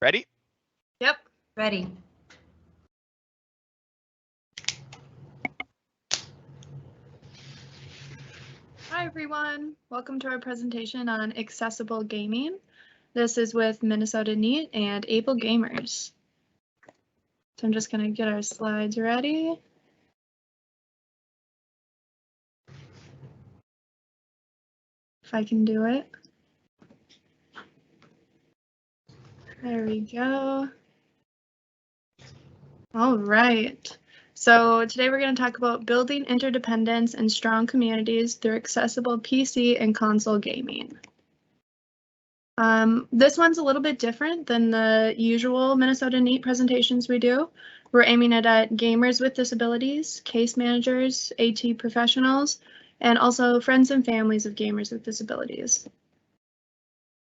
Ready? Yep, ready. Hi everyone, welcome to our presentation on accessible gaming. This is with Minnesota Neat and Able Gamers. So I'm just going to get our slides ready. If I can do it. There we go. All right. So today we're going to talk about building interdependence and strong communities through accessible PC and console gaming. This one's a little bit different than the usual Minnesota Neat presentations we do. We're aiming it at gamers with disabilities, case managers, AT professionals, and also friends and families of gamers with disabilities.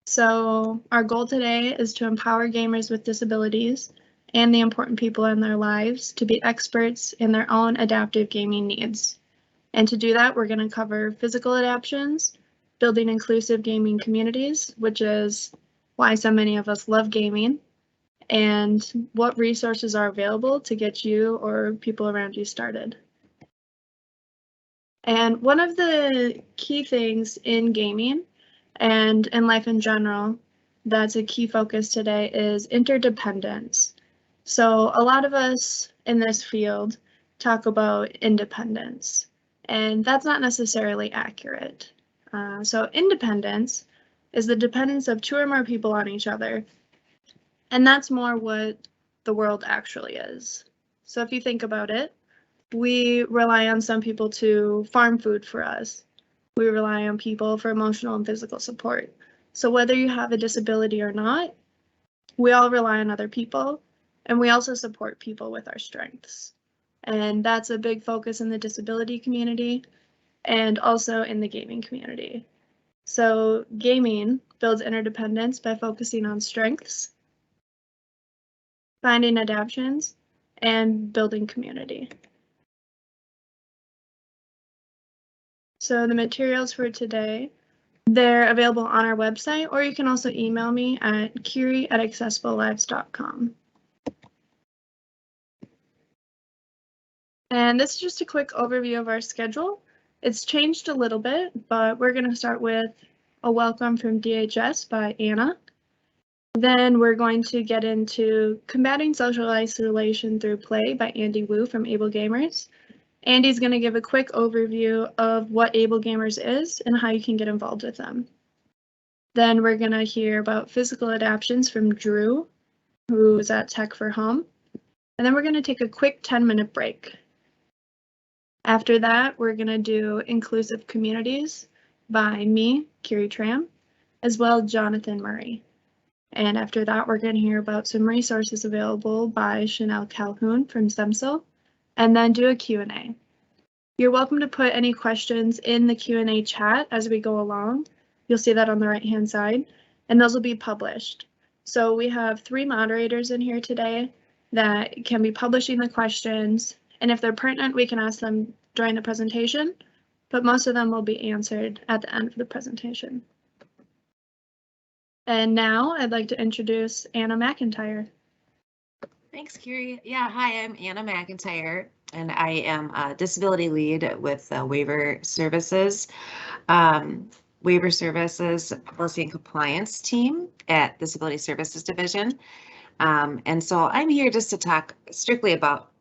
So our goal today is to empower gamers with disabilities and the important people in their lives to be experts in their own adaptive gaming needs. And to do that, we're going to cover physical adaptations, building inclusive gaming communities, which is why so many of us love gaming, and what resources are available to get you or people around you started. And one of the key things in gaming and in life in general that's a key focus today is interdependence. So a lot of us in this field talk about independence, and that's not necessarily accurate. So independence is the dependence of two or more people on each other, and that's more what the world actually is. So if you think about it, we rely on some people to farm food for us. We rely on people for emotional and physical support. So whether you have a disability or not, we all rely on other people, and we also support people with our strengths. And that's a big focus in the disability community and also in the gaming community. So gaming builds interdependence by focusing on strengths, finding adaptations, and building community. So the materials for today, they're available on our website, or you can also email me at curie@accessiblelives.com. And this is just a quick overview of our schedule. It's changed a little bit, but we're going to start with a welcome from DHS by Anna. Then we're going to get into combating social isolation through play by Andy Wu from Able Gamers. Andy's going to give a quick overview of what Able Gamers is and how you can get involved with them. Then we're going to hear about physical adaptations from Drew, who's at Tech for Home. And then we're going to take a quick 10-minute break. After that, we're going to do inclusive communities by me, Kiri Tram, as well as Jonathan Murray. And after that, we're going to hear about some resources available by Chanel Calhoun from STEMSO, and then do a Q&A. You're welcome to put any questions in the Q&A chat as we go along. You'll see that on the right-hand side, and those will be published. So we have 3 moderators in here today that can be publishing the questions, and if they're pertinent, we can ask them during the presentation, but most of them will be answered at the end of the presentation. And now I'd like to introduce Anna McIntyre. Thanks, Kiri. Yeah, hi, I'm Anna McIntyre, and I am a disability lead with Waiver Services. Waiver Services Policy and Compliance team at Disability Services Division. And so I'm here just to talk strictly about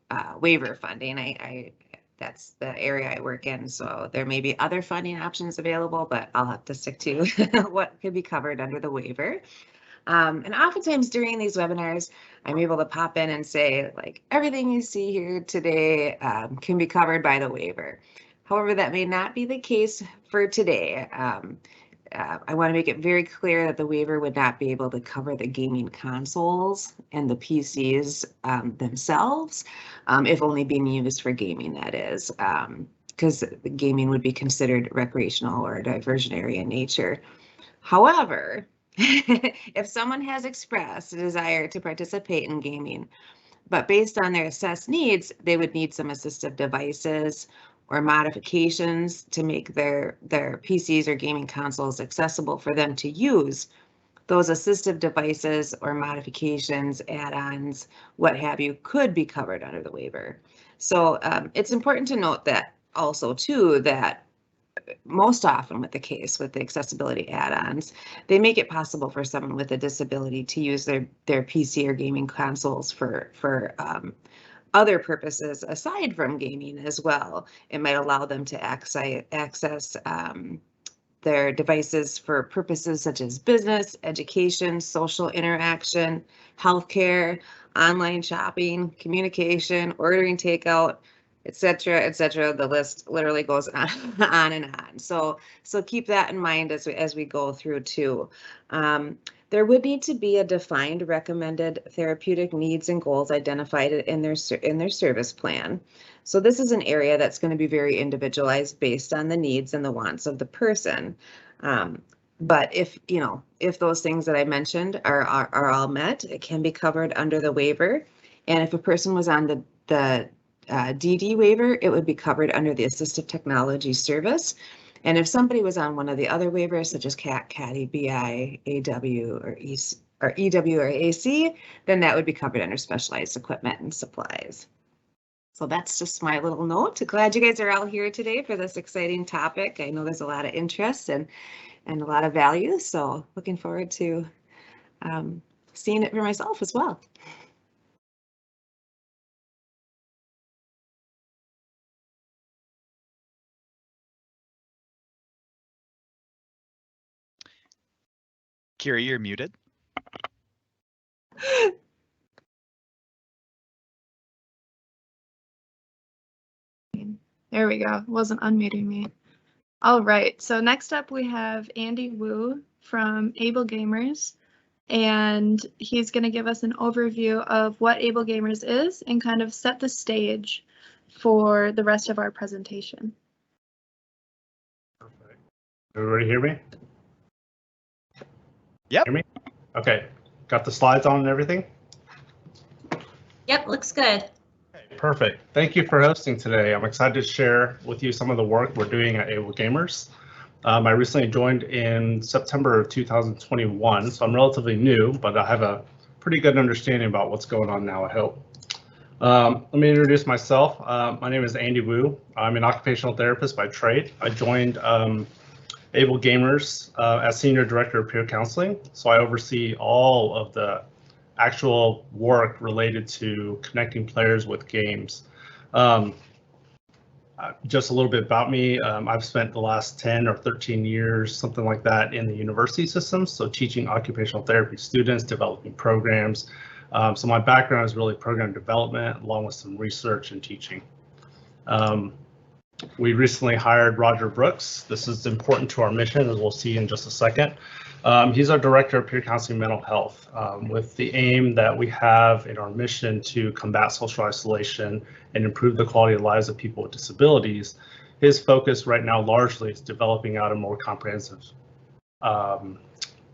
waiver funding. That's the area I work in, so there may be other funding options available, but I'll have to stick to what could be covered under the waiver. And oftentimes during these webinars, I'm able to pop in and say, like, everything you see here today can be covered by the waiver. However, that may not be the case for today. I want to make it very clear that the waiver would not be able to cover the gaming consoles and the PCs themselves, if only being used for gaming, that is, because the gaming would be considered recreational or diversionary in nature. However, if someone has expressed a desire to participate in gaming, but based on their assessed needs, they would need some assistive devices or modifications to make their PCs or gaming consoles accessible for them to use, those assistive devices or modifications, add-ons, what have you, could be covered under the waiver. So it's important to note that also too, that most often with the case with the accessibility add-ons, they make it possible for someone with a disability to use their PC or gaming consoles for other purposes aside from gaming as well. It might allow them to access their devices for purposes such as business, education, social interaction, healthcare, online shopping, communication, ordering takeout, etc., etc. The list literally goes on and on. So keep that in mind as we go through too. There would need to be a defined recommended therapeutic needs and goals identified in their service plan. So this is an area that's going to be very individualized based on the needs and the wants of the person. But if those things that I mentioned are all met, it can be covered under the waiver. And if a person was on the DD waiver, it would be covered under the assistive technology service. And if somebody was on one of the other waivers, such as CAT, CADI, BI, AW, or EW or AC, then that would be covered under specialized equipment and supplies. So that's just my little note. Glad you guys are all here today for this exciting topic. I know there's a lot of interest and a lot of value, so looking forward to seeing it for myself as well. Kira, you're muted. There we go. Wasn't unmuting me. All right. So next up we have Andy Wu from Able Gamers, and he's going to give us an overview of what Able Gamers is and kind of set the stage for the rest of our presentation. Perfect. Everybody hear me? Yep. Hear me? Okay. Got the slides on and everything? Yep, looks good. Okay, perfect. Thank you for hosting today. I'm excited to share with you some of the work we're doing at Able Gamers. I recently joined in September of 2021, so I'm relatively new, but I have a pretty good understanding about what's going on now, I hope. Let me introduce myself. My name is Andy Wu. I'm an occupational therapist by trade. I joined Able Gamers as Senior Director of Peer Counseling, so I oversee all of the actual work related to connecting players with games. Just a little bit about me. I've spent the last 10 or 13 years, something like that, in the university system, so teaching occupational therapy students, developing programs. So my background is really program development, along with some research and teaching. We recently hired Roger Brooks. This is important to our mission, as we'll see in just a second. He's our Director of Peer Counseling Mental Health, with the aim that we have in our mission to combat social isolation and improve the quality of lives of people with disabilities. His focus right now largely is developing out a more comprehensive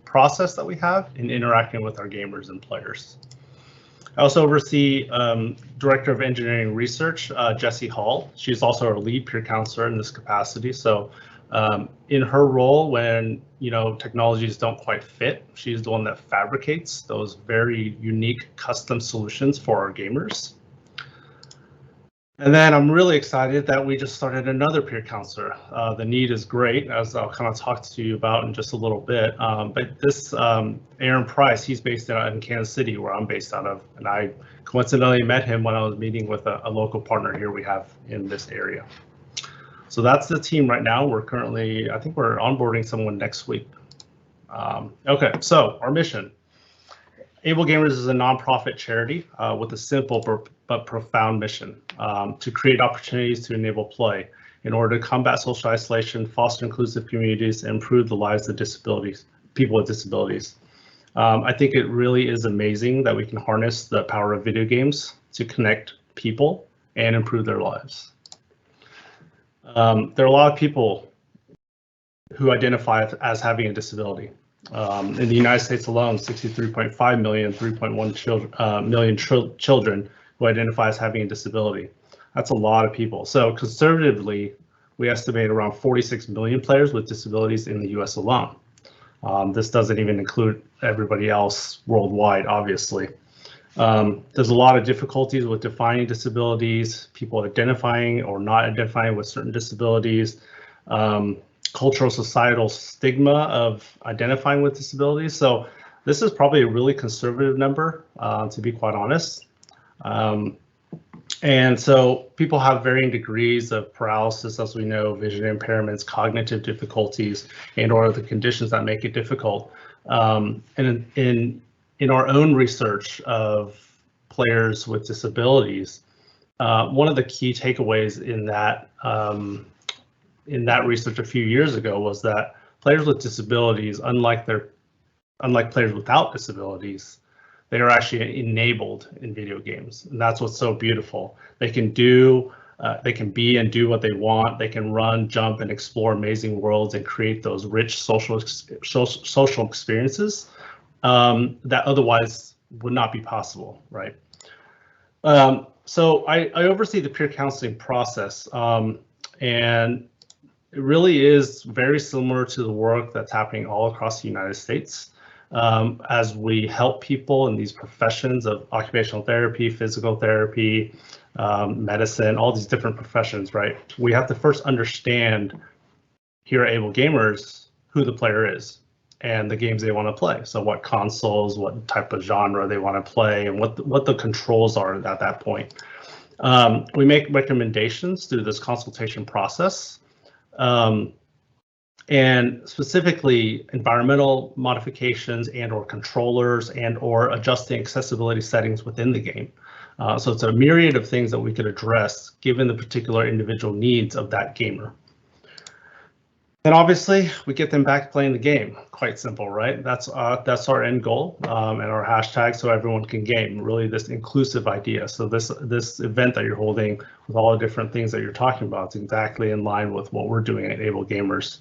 process that we have in interacting with our gamers and players. I also oversee Director of Engineering Research, Jessie Hall. She's also our lead peer counselor in this capacity. So in her role, when technologies don't quite fit, she's the one that fabricates those very unique custom solutions for our gamers. And then I'm really excited that we just started another peer counselor. The need is great, as I'll kind of talk to you about in just a little bit. But this Aaron Price, he's based out in Kansas City, where I'm based out of, and I coincidentally met him when I was meeting with a local partner here we have in this area. So that's the team right now. We're currently, I think we're onboarding someone next week. Okay, so our mission. Able Gamers is a nonprofit charity with a simple but profound mission to create opportunities to enable play in order to combat social isolation, foster inclusive communities, and improve the lives of people with disabilities. I think it really is amazing that we can harness the power of video games to connect people and improve their lives. There are a lot of people who identify as having a disability. In the United States alone, 63.5 million, 3.1 million children who identify as having a disability. That's a lot of people. So conservatively, we estimate around 46 million players with disabilities in the US alone. This doesn't even include everybody else worldwide, obviously. There's a lot of difficulties with defining disabilities, people identifying or not identifying with certain disabilities, cultural societal stigma of identifying with disabilities. So this is probably a really conservative number, to be quite honest. And so people have varying degrees of paralysis, as we know, vision impairments, cognitive difficulties, and or the conditions that make it difficult. And in our own research of players with disabilities, one of the key takeaways in that research a few years ago was that players with disabilities, unlike players without disabilities, they are actually enabled in video games, and that's what's so beautiful. They can be and do what they want. They can run, jump, and explore amazing worlds and create those rich social experiences that otherwise would not be possible, right? So I oversee the peer counseling process, and it really is very similar to the work that's happening all across the United States. As we help people in these professions of occupational therapy, physical therapy, medicine, all these different professions, right? We have to first understand here at Able Gamers who the player is and the games they want to play. So what consoles, what type of genre they want to play, and what the controls are at that point. We make recommendations through this consultation process. And specifically environmental modifications and or controllers and or adjusting accessibility settings within the game. So it's a myriad of things that we could address given the particular individual needs of that gamer. And obviously we get them back playing the game. Quite simple, right? That's our end goal and our hashtag, so everyone can game. Really, this inclusive idea. So this event that you're holding with all the different things that you're talking about is exactly in line with what we're doing at Able Gamers.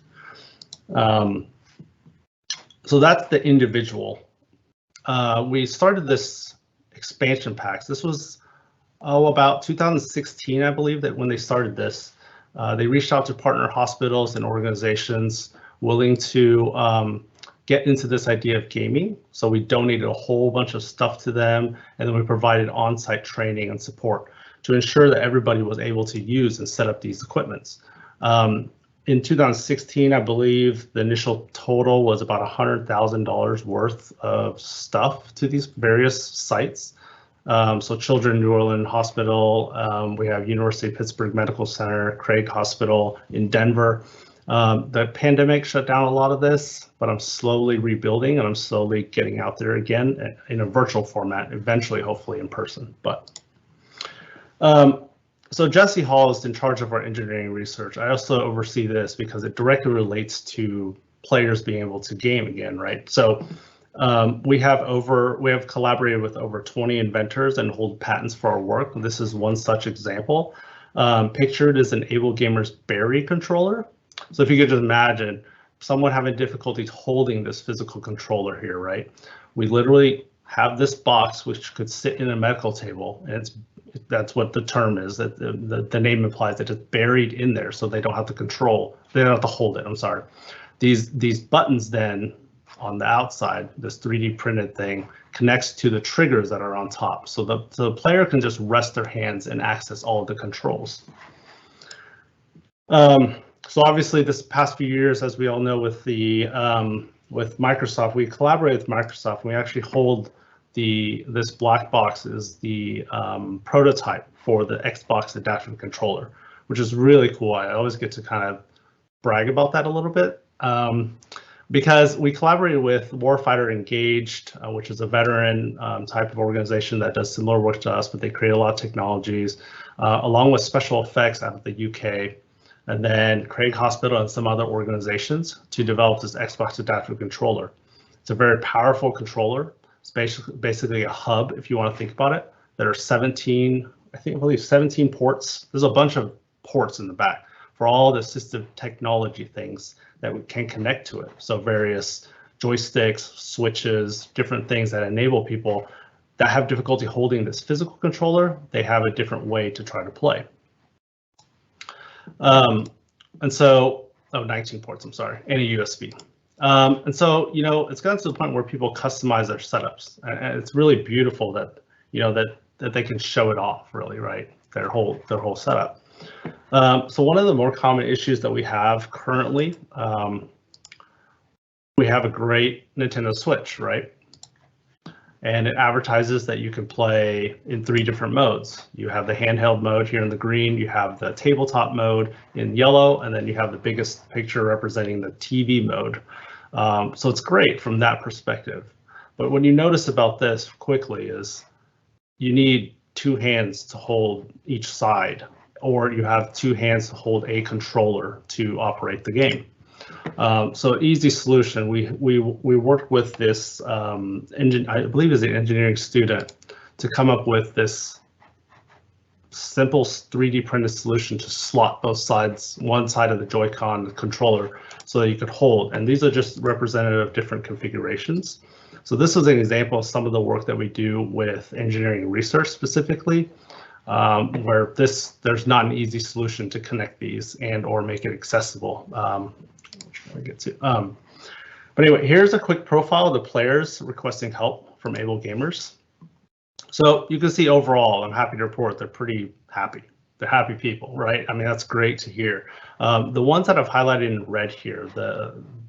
So that's the individual. We started this expansion packs. This was about 2016, I believe, that when they started this. They reached out to partner hospitals and organizations willing to get into this idea of gaming. So we donated a whole bunch of stuff to them, and then we provided on-site training and support to ensure that everybody was able to use and set up these equipments. In 2016, I believe the initial total was about $100,000 worth of stuff to these various sites. So Children's New Orleans Hospital, we have University of Pittsburgh Medical Center, Craig Hospital in Denver. The pandemic shut down a lot of this, but I'm slowly rebuilding and I'm slowly getting out there again in a virtual format, eventually, hopefully in person. But so Jesse Hall is in charge of our engineering research. I also oversee this because it directly relates to players being able to game again, right? So we have collaborated with over 20 inventors and hold patents for our work. This is one such example. Pictured is an Able Gamers Berry controller. So if you could just imagine someone having difficulties holding this physical controller here, right? We literally have this box which could sit in a medical table, and that's what the term is. That the name implies that it's buried in there, so they don't have to control. They don't have to hold it. I'm sorry. These buttons then on the outside, this 3D printed thing connects to the triggers that are on top, so the player can just rest their hands and access all of the controls. So obviously, this past few years, as we all know, with Microsoft, we collaborate with Microsoft. And we actually hold this black box is the prototype for the Xbox adaptive controller, which is really cool. I always get to kind of brag about that a little bit because we collaborated with Warfighter Engaged, which is a veteran type of organization that does similar work to us, but they create a lot of technologies, along with special effects out of the UK, and then Craig Hospital and some other organizations to develop this Xbox adaptive controller. It's a very powerful controller. It's basically a hub, if you want to think about it. There are 17 ports. There's a bunch of ports in the back for all the assistive technology things that we can connect to it. So various joysticks, switches, different things that enable people that have difficulty holding this physical controller. They have a different way to try to play. And so, 19 ports, I'm sorry, and a USB. And so, it's gotten to the point where people customize their setups, and it's really beautiful that, that they can show it off, really, right? Their whole setup. So one of the more common issues that we have currently, we have a great Nintendo Switch, right? And it advertises that you can play in 3 different modes. You have the handheld mode here in the green, you have the tabletop mode in yellow, and then you have the biggest picture representing the TV mode. So it's great from that perspective. But what you notice about this quickly is you need 2 hands to hold each side, or you have 2 hands to hold a controller to operate the game. So easy solution. We worked with this I believe is an engineering student to come up with this simple 3D printed solution to slot both sides, one side of the Joy-Con controller, so that you could hold. And these are just representative of different configurations. So this was an example of some of the work that we do with engineering research specifically, where there's not an easy solution to connect these and or make it accessible. But anyway, here's a quick profile of the players requesting help from able gamers. So you can see overall, I'm happy to report they're pretty happy. They're happy people, right? I mean, that's great to hear. The ones that I've highlighted in red here,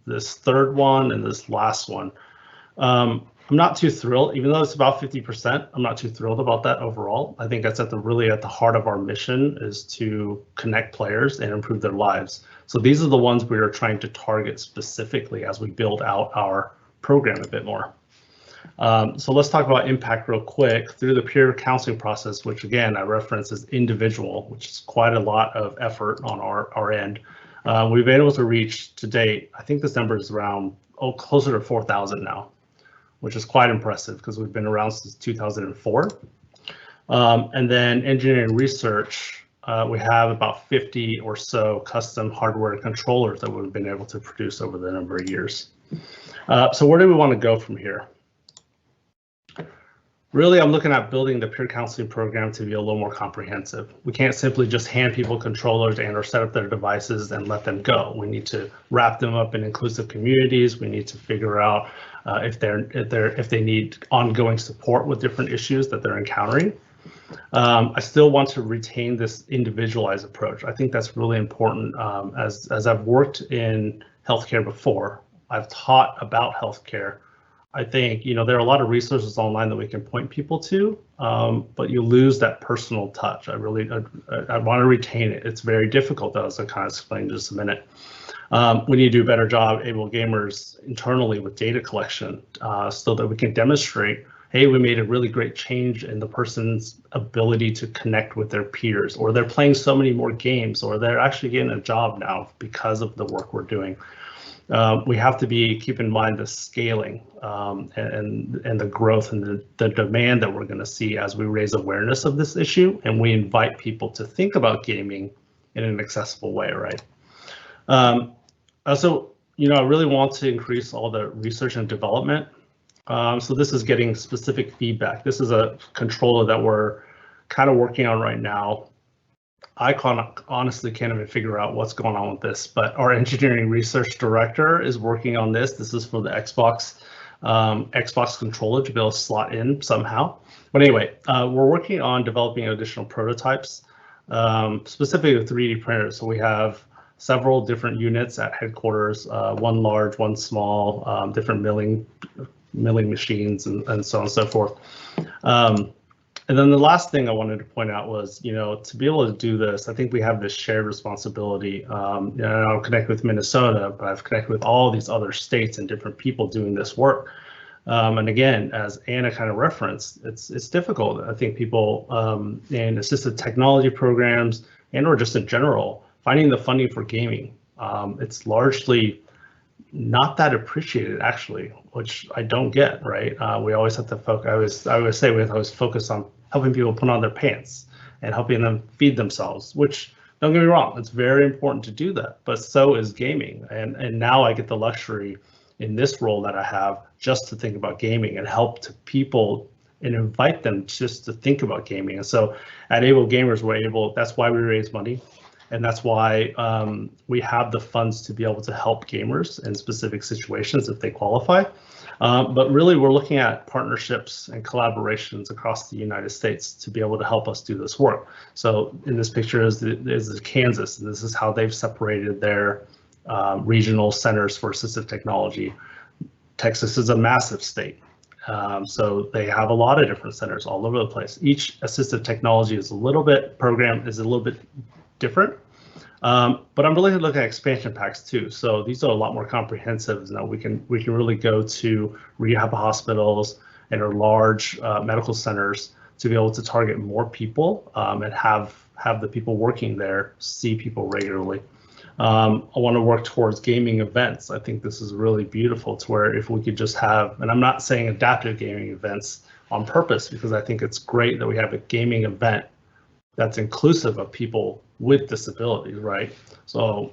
this third one and this last one, I'm not too thrilled, even though it's about 50%, I'm not too thrilled about that overall. I think that's really at the heart of our mission, is to connect players and improve their lives. So these are the ones we are trying to target specifically as we build out our program a bit more. So let's talk about impact real quick. Through the peer counseling process, which again I reference as individual, which is quite a lot of effort on our end, we've been able to reach to date, I think this number is around closer to 4,000 now, which is quite impressive because we've been around since 2004. And then engineering research, we have about 50 or so custom hardware controllers that we've been able to produce over the number of years. So where do we want to go from here? Really, I'm looking at building the peer counseling program to be a little more comprehensive. We can't simply just hand people controllers and or set up their devices and let them go. We need to wrap them up in inclusive communities. We need to figure out if they need ongoing support with different issues that they're encountering. I still want to retain this individualized approach. I think that's really important. As I've worked in healthcare before, I've taught about healthcare. I think, there are a lot of resources online that we can point people to, but you lose that personal touch. I want to retain it. It's very difficult, though, as I kind of explained in just a minute. We need to do a better job, able gamers, internally with data collection, so that we can demonstrate, hey, we made a really great change in the person's ability to connect with their peers, or they're playing so many more games, or they're actually getting a job now because of the work we're doing. We have to keep in mind the scaling and the growth and the demand that we're going to see as we raise awareness of this issue, and we invite people to think about gaming in an accessible way, right? Also, I really want to increase all the research and development. So this is getting specific feedback. This is a controller that we're kind of working on right now. I honestly can't even figure out what's going on with this, but our engineering research director is working on this. This is for the Xbox controller to be able to slot in somehow. But anyway, we're working on developing additional prototypes, specifically with 3D printers. So we have several different units at headquarters, one large, one small, different milling machines, and so on and so forth. And then the last thing I wanted to point out was, to be able to do this, I think we have this shared responsibility. I'll connect with Minnesota, but I've connected with all these other states and different people doing this work. And again, as Anna kind of referenced, it's difficult. I think people in assistive technology programs and or just in general, finding the funding for gaming, it's largely not that appreciated, actually, which I don't get, right? We always have to focus. I always say we have to always focus on helping people put on their pants and helping them feed themselves, which, don't get me wrong, it's very important to do that, but so is gaming. And now I get the luxury in this role that I have just to think about gaming and help to people and invite them just to think about gaming. And so at Able Gamers, that's why we raise money. And that's why we have the funds to be able to help gamers in specific situations if they qualify. But really, we're looking at partnerships and collaborations across the United States to be able to help us do this work. So in this picture is Kansas, and this is how they've separated their regional centers for assistive technology. Texas is a massive state. So they have a lot of different centers all over the place. Each assistive technology is a little bit different. But I'm really looking at expansion packs too. So these are a lot more comprehensive. Now we can really go to rehab hospitals and our large medical centers to be able to target more people and have the people working there see people regularly. I want to work towards gaming events. I think this is really beautiful to where if we could just have, and I'm not saying adaptive gaming events on purpose, because I think it's great that we have a gaming event that's inclusive of people with disabilities, right? So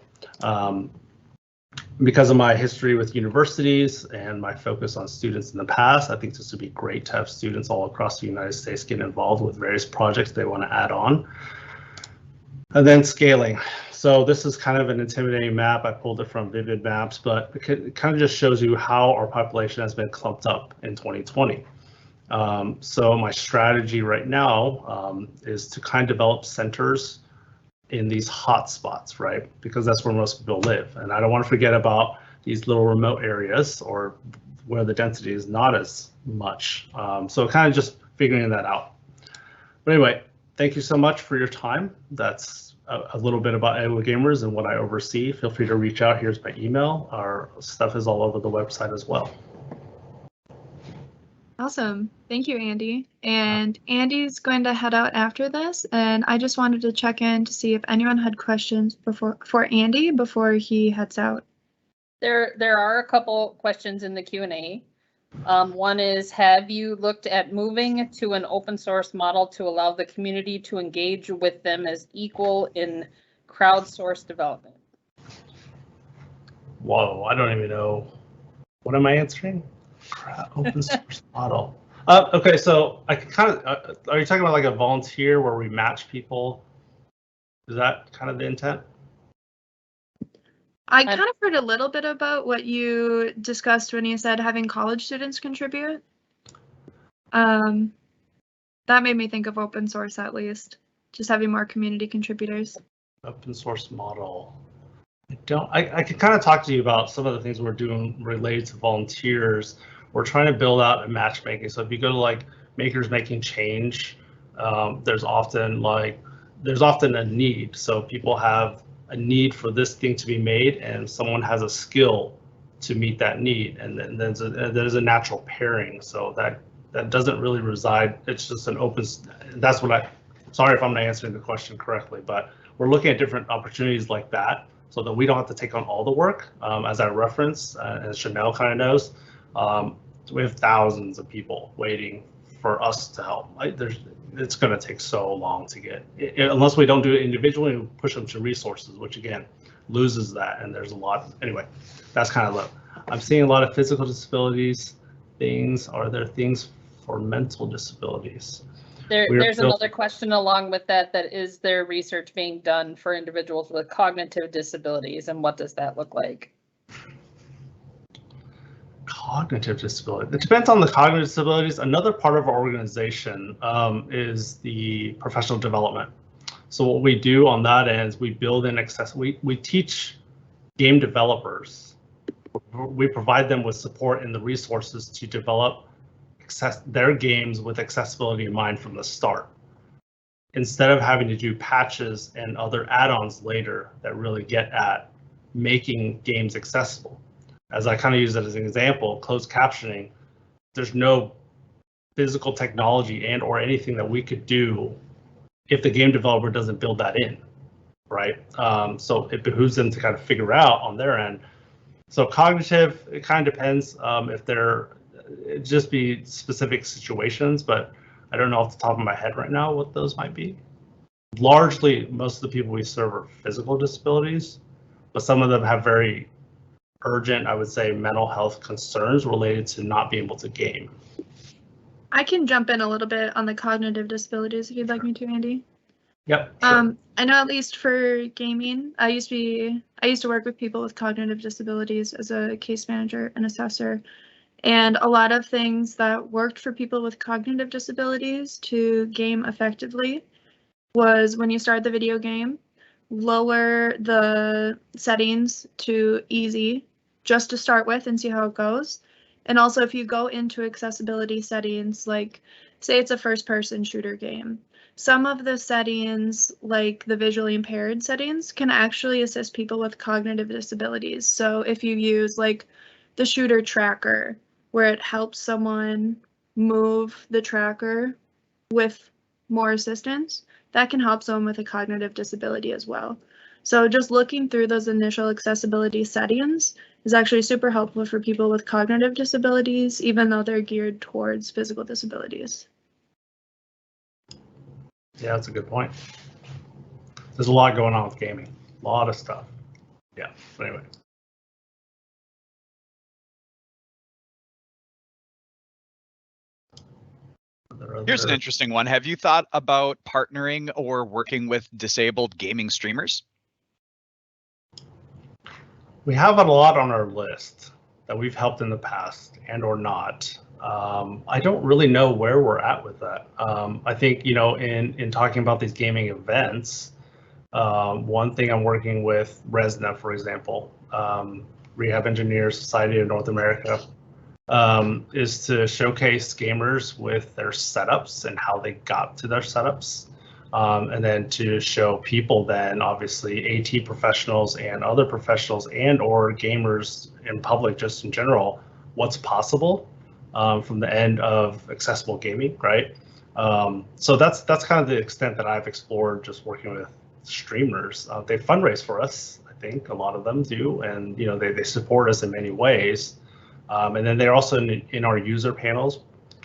because of my history with universities and my focus on students in the past, I think this would be great to have students all across the United States get involved with various projects they want to add on. And then scaling. So this is kind of an intimidating map. I pulled it from Vivid Maps, but it kind of just shows you how our population has been clumped up in 2020. So my strategy right now is to kind of develop centers in these hot spots, right? Because that's where most people live. And I don't want to forget about these little remote areas or where the density is not as much. So kind of just figuring that out. But anyway, thank you so much for your time. That's a little bit about Iowa Gamers and what I oversee. Feel free to reach out. Here's my email. Our stuff is all over the website as well. Awesome. Thank you, Andy. And Andy's going to head out after this, and I just wanted to check in to see if anyone had questions for Andy before he heads out. There are a couple questions in the Q&A. One is, have you looked at moving to an open source model to allow the community to engage with them as equal in crowdsourced development? Whoa, I don't even know. What am I answering? Open source model. Okay, so I can kind of, are you talking about like a volunteer where we match people? Is that kind of the intent? I kind of heard a little bit about what you discussed when you said having college students contribute. That made me think of open source, at least, just having more community contributors. Open source model. I can kind of talk to you about some of the things we're doing related to volunteers. We're trying to build out a matchmaking. So if you go to like Makers Making Change, there's often a need. So people have a need for this thing to be made, and someone has a skill to meet that need, and then there's a natural pairing. So that doesn't really reside. It's just an open. That's what sorry if I'm not answering the question correctly, but we're looking at different opportunities like that, so that we don't have to take on all the work. As I referenced, as Chanel kind of knows, we have thousands of people waiting for us to help. It's going to take so long to get, unless we don't do it individually and push them to resources, which again loses that. And there's a lot. Anyway, that's kind of low. I'm seeing a lot of physical disabilities things. Are there things for mental disabilities? There's another question along with that. Is there research being done for individuals with cognitive disabilities, and what does that look like? Cognitive disability. It depends on the cognitive disabilities. Another part of our organization is the professional development. So what we do on that end is we build in we teach game developers. We provide them with support and the resources to develop their games with accessibility in mind from the start, instead of having to do patches and other add-ons later that really get at making games accessible. As I kind of use it as an example, closed captioning, there's no physical technology and or anything that we could do if the game developer doesn't build that in, right? So it behooves them to kind of figure out on their end. So cognitive, it kind of depends if it'd just be specific situations, but I don't know off the top of my head right now what those might be. Largely, most of the people we serve are physical disabilities, but some of them have very urgent, I would say, mental health concerns related to not being able to game. I can jump in a little bit on the cognitive disabilities if you'd like me to, Andy. Yep. Sure. I know at least for gaming, I used to work with people with cognitive disabilities as a case manager and assessor. And a lot of things that worked for people with cognitive disabilities to game effectively was when you start the video game, lower the settings to easy just to start with and see how it goes. And also if you go into accessibility settings, like say it's a first person shooter game, some of the settings, like the visually impaired settings, can actually assist people with cognitive disabilities. So if you use like the shooter tracker, where it helps someone move the tracker with more assistance, that can help someone with a cognitive disability as well. So just looking through those initial accessibility settings is actually super helpful for people with cognitive disabilities, even though they're geared towards physical disabilities. Yeah, that's a good point. There's a lot going on with gaming. A lot of stuff. Yeah, but anyway. Here's an interesting one. Have you thought about partnering or working with disabled gaming streamers? We have a lot on our list that we've helped in the past and or not. I don't really know where we're at with that. I think, you know, in talking about these gaming events, one thing I'm working with ResNet, for example, Rehab Engineers Society of North America, is to showcase gamers with their setups and how they got to their setups. And then to show people then obviously AT professionals and other professionals and or gamers in public just in general, what's possible from the end of accessible gaming, right? So that's kind of the extent that I've explored just working with streamers. They fundraise for us, I think a lot of them do, and you know they support us in many ways. And then they're also in our user panels,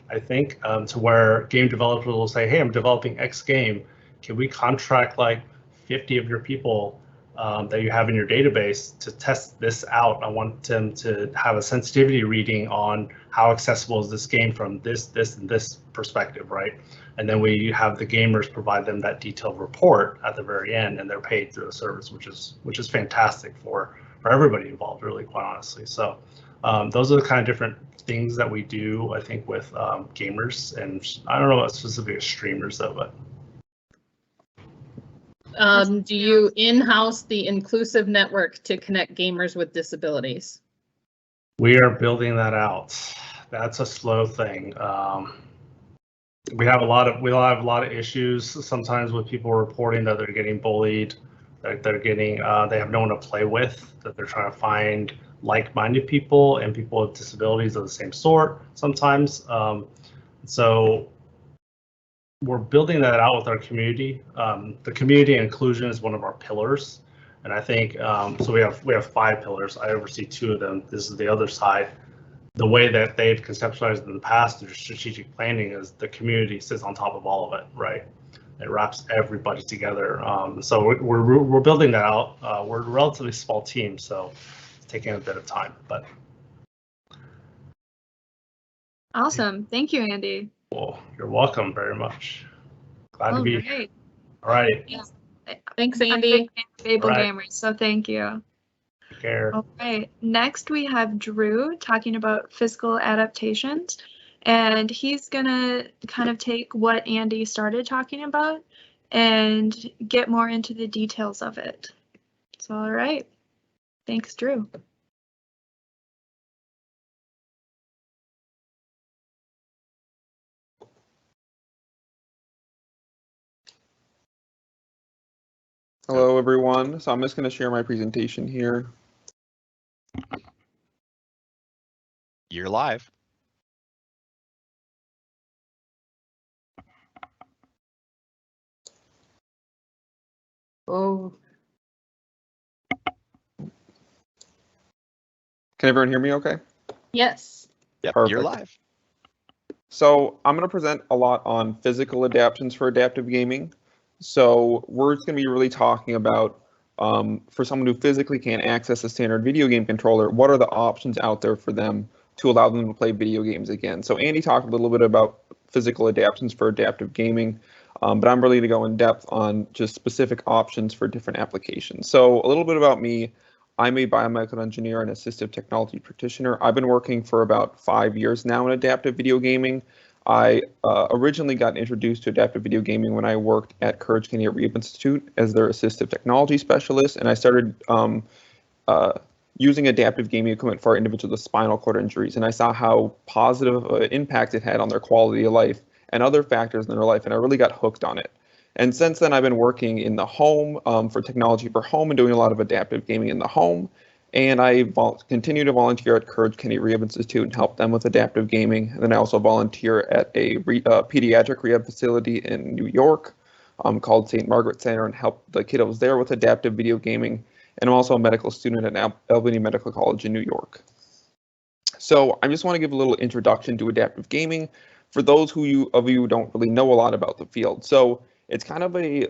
I think, to where game developers will say, hey, I'm developing X game. Can we contract like 50 of your people that you have in your database to test this out? I want them to have a sensitivity reading on how accessible is this game from this, and this perspective, right? And then we have the gamers provide them that detailed report at the very end, and they're paid through a service, which is fantastic for everybody involved, really, quite honestly. So those are the kind of different things that we do, I think, with gamers, and I don't know about specific streamers though, but. Do you in-house the inclusive network to connect gamers with disabilities? We are building that out. That's a slow thing. We have a lot of issues sometimes with people reporting that they're getting bullied, that they're getting they have no one to play with, that they're trying to find like-minded people and people with disabilities of the same sort sometimes. So we're building that out with our community. The community inclusion is one of our pillars, and I think so. We have 5 pillars. I oversee 2 of them. This is the other side. The way that they've conceptualized in the past through strategic planning is the community sits on top of all of it, right? It wraps everybody together. So we're building that out. We're a relatively small team, so it's taking a bit of time, but. Awesome. Thank you, Andy. Well, you're welcome very much. Glad to be here. All right. Thanks, Andy. Disabled gamers, so thank you. Take care. All right. Next, we have Drew talking about physical adaptations, and he's gonna kind of take what Andy started talking about and get more into the details of it. So, all right. Thanks, Drew. Hello, everyone. So I'm just going to share my presentation here. You're live. Oh. Can everyone hear me okay? Yes. Yep, Perfect. You're live. So I'm going to present a lot on physical adaptations for adaptive gaming. So we're just going to be really talking about, for someone who physically can't access a standard video game controller, what are the options out there for them to allow them to play video games again? So Andy talked a little bit about physical adaptations for adaptive gaming. but I'm really to go in depth on just specific options for different applications. So a little bit about me. I'm a biomedical engineer and assistive technology practitioner. I've been working for about 5 years now in adaptive video gaming. I originally got introduced to adaptive video gaming when I worked at Courage County Rehab Institute as their assistive technology specialist, and I started using adaptive gaming equipment for individuals with spinal cord injuries, and I saw how positive impact it had on their quality of life and other factors in their life, and I really got hooked on it. And since then, I've been working in the home for technology for home and doing a lot of adaptive gaming in the home. And I continue to volunteer at Courage County Rehab Institute and help them with adaptive gaming. And then I also volunteer at a pediatric rehab facility in New York called St. Margaret Center and help the kiddos there with adaptive video gaming. And I'm also a medical student at Albany Medical College in New York. So I just want to give a little introduction to adaptive gaming for those of you who don't really know a lot about the field. So it's kind of a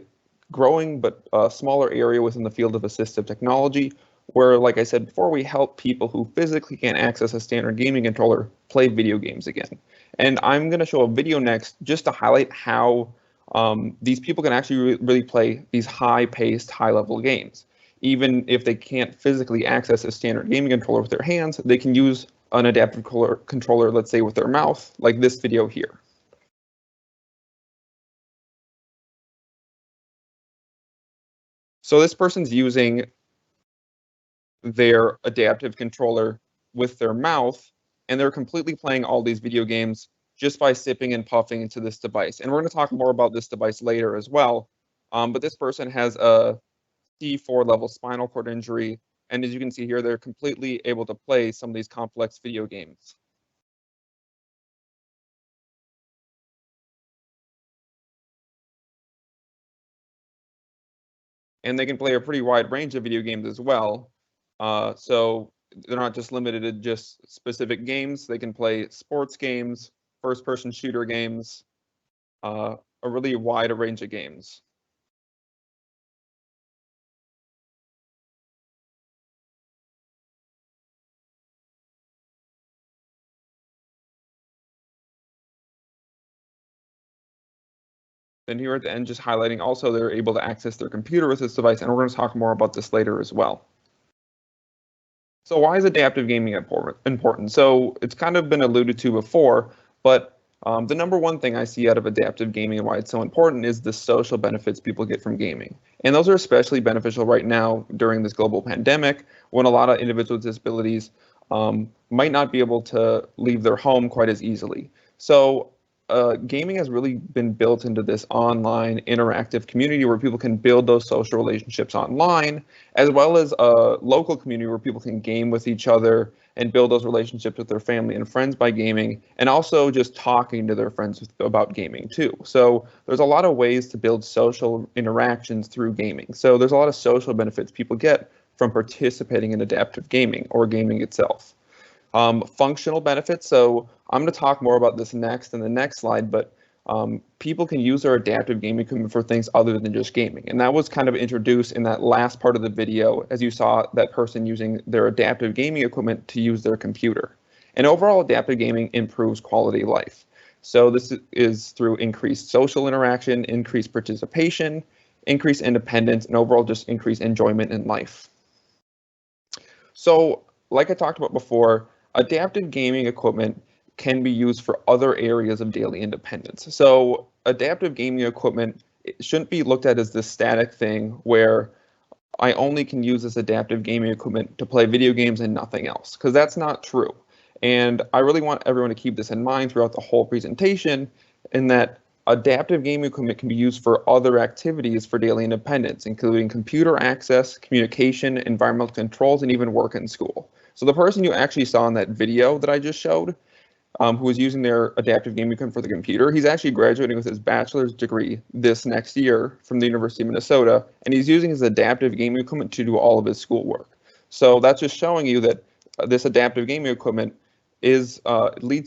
growing but smaller area within the field of assistive technology where, like I said before, we help people who physically can't access a standard gaming controller play video games again. And I'm going to show a video next just to highlight how these people can actually really play these high-paced, high-level games. Even if they can't physically access a standard gaming controller with their hands, they can use an adaptive controller, let's say with their mouth, like this video here. So this person's using their adaptive controller with their mouth, and they're completely playing all these video games just by sipping and puffing into this device. And we're going to talk more about this device later as well. But this person has a C4 level spinal cord injury, and as you can see here, they're completely able to play some of these complex video games. And they can play a pretty wide range of video games as well. So they're not just limited to just specific games. They can play sports games, first-person shooter games, a really wide range of games. Then here at the end, just highlighting also they're able to access their computer with this device, and we're going to talk more about this later as well. So why is adaptive gaming important? So it's kind of been alluded to before, but the number one thing I see out of adaptive gaming and why it's so important is the social benefits people get from gaming. And those are especially beneficial right now during this global pandemic when a lot of individuals with disabilities might not be able to leave their home quite as easily. So gaming has really been built into this online interactive community where people can build those social relationships online, as well as a local community where people can game with each other and build those relationships with their family and friends by gaming, and also just talking to their friends about gaming too. So there's a lot of ways to build social interactions through gaming. So there's a lot of social benefits people get from participating in adaptive gaming or gaming itself. Functional benefits. So I'm going to talk more about this next in the next slide, but people can use their adaptive gaming equipment for things other than just gaming. And that was kind of introduced in that last part of the video, as you saw that person using their adaptive gaming equipment to use their computer. And overall, adaptive gaming improves quality of life. So this is through increased social interaction, increased participation, increased independence, and overall just increased enjoyment in life. So like I talked about before, adaptive gaming equipment can be used for other areas of daily independence. So adaptive gaming equipment shouldn't be looked at as this static thing where I only can use this adaptive gaming equipment to play video games and nothing else, because that's not true. And I really want everyone to keep this in mind throughout the whole presentation, in that adaptive gaming equipment can be used for other activities for daily independence, including computer access, communication, environmental controls, and even work in school. So the person you actually saw in that video that I just showed, who was using their adaptive gaming equipment for the computer, he's actually graduating with his bachelor's degree this next year from the University of Minnesota, and he's using his adaptive gaming equipment to do all of his schoolwork. So that's just showing you that this adaptive gaming equipment leads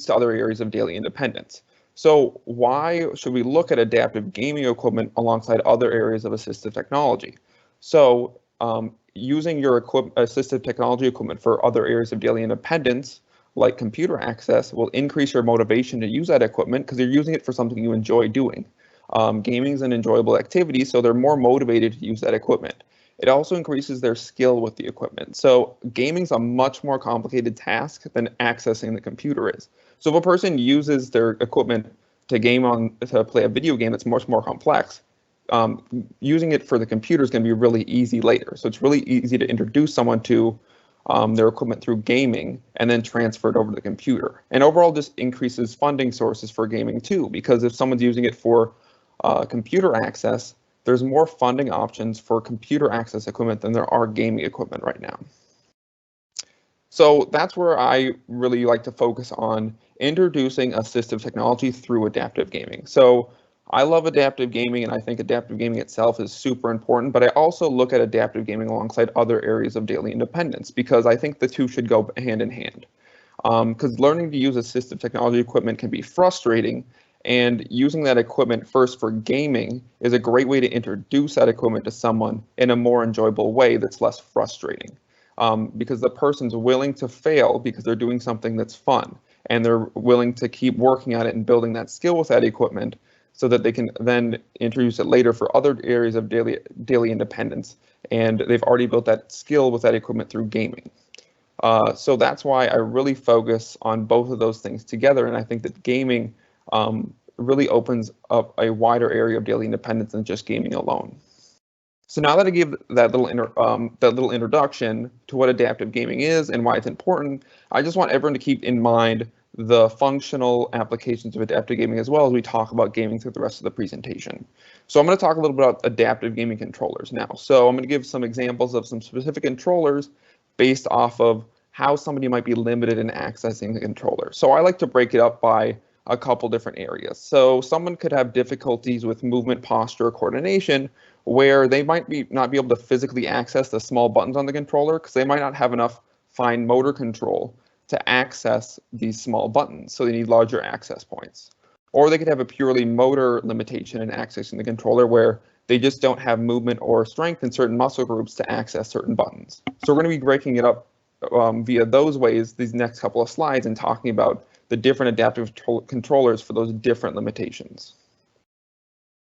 to other areas of daily independence. So why should we look at adaptive gaming equipment alongside other areas of assistive technology? So using your assistive technology equipment for other areas of daily independence, like computer access, will increase your motivation to use that equipment because you're using it for something you enjoy doing. gaming is an enjoyable activity, so they're more motivated to use that equipment. It also increases their skill with the equipment. So gaming's a much more complicated task than accessing the computer is. So if a person uses their equipment to play a video game that's much more complex, using it for the computer is going to be really easy later. So it's really easy to introduce someone to their equipment through gaming and then transfer it over to the computer. And overall, this increases funding sources for gaming too, because if someone's using it for computer access, there's more funding options for computer access equipment than there are gaming equipment right now. So that's where I really like to focus on introducing assistive technology through adaptive gaming. So I love adaptive gaming, and I think adaptive gaming itself is super important, but I also look at adaptive gaming alongside other areas of daily independence because I think the two should go hand in hand. Because learning to use assistive technology equipment can be frustrating, and using that equipment first for gaming is a great way to introduce that equipment to someone in a more enjoyable way that's less frustrating. Because the person's willing to fail because they're doing something that's fun, and they're willing to keep working on it and building that skill with that equipment so that they can then introduce it later for other areas of daily independence. And they've already built that skill with that equipment through gaming. So that's why I really focus on both of those things together. And I think that gaming really opens up a wider area of daily independence than just gaming alone. So now that I gave that little introduction to what adaptive gaming is and why it's important, I just want everyone to keep in mind the functional applications of adaptive gaming as well as we talk about gaming through the rest of the presentation. So I'm going to talk a little bit about adaptive gaming controllers now. So I'm going to give some examples of some specific controllers based off of how somebody might be limited in accessing the controller. So I like to break it up by a couple different areas. So someone could have difficulties with movement, posture, or coordination, where they might not be able to physically access the small buttons on the controller because they might not have enough fine motor control to access these small buttons. So they need larger access points. Or they could have a purely motor limitation in accessing the controller where they just don't have movement or strength in certain muscle groups to access certain buttons. So we're going to be breaking it up via those ways these next couple of slides and talking about the different adaptive controllers for those different limitations.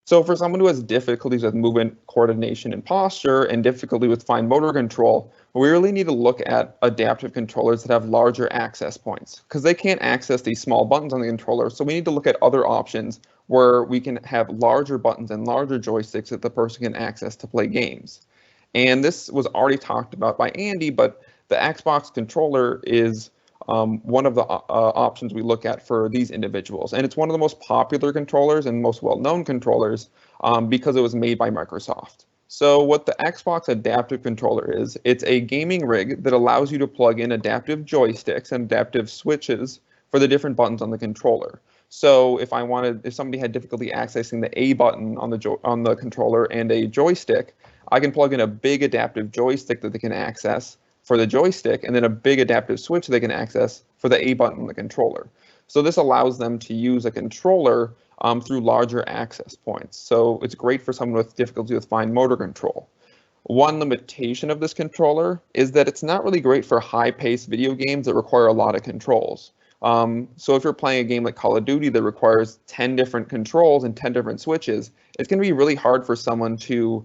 So for someone who has difficulties with movement, coordination, and posture, and difficulty with fine motor control, we really need to look at adaptive controllers that have larger access points because they can't access these small buttons on the controller. So we need to look at other options where we can have larger buttons and larger joysticks that the person can access to play games. And this was already talked about by Andy, but the Xbox controller is one of the options we look at for these individuals. And it's one of the most popular controllers and most well-known controllers because it was made by Microsoft. So what the Xbox adaptive controller is, it's a gaming rig that allows you to plug in adaptive joysticks and adaptive switches for the different buttons on the controller. So if somebody had difficulty accessing the A button on the controller and a joystick, I can plug in a big adaptive joystick that they can access for the joystick, and then a big adaptive switch they can access for the A button on the controller. So this allows them to use a controller through larger access points. So it's great for someone with difficulty with fine motor control. One limitation of this controller is that it's not really great for high-paced video games that require a lot of controls. So if you're playing a game like Call of Duty that requires 10 different controls and 10 different switches, it's going to be really hard for someone to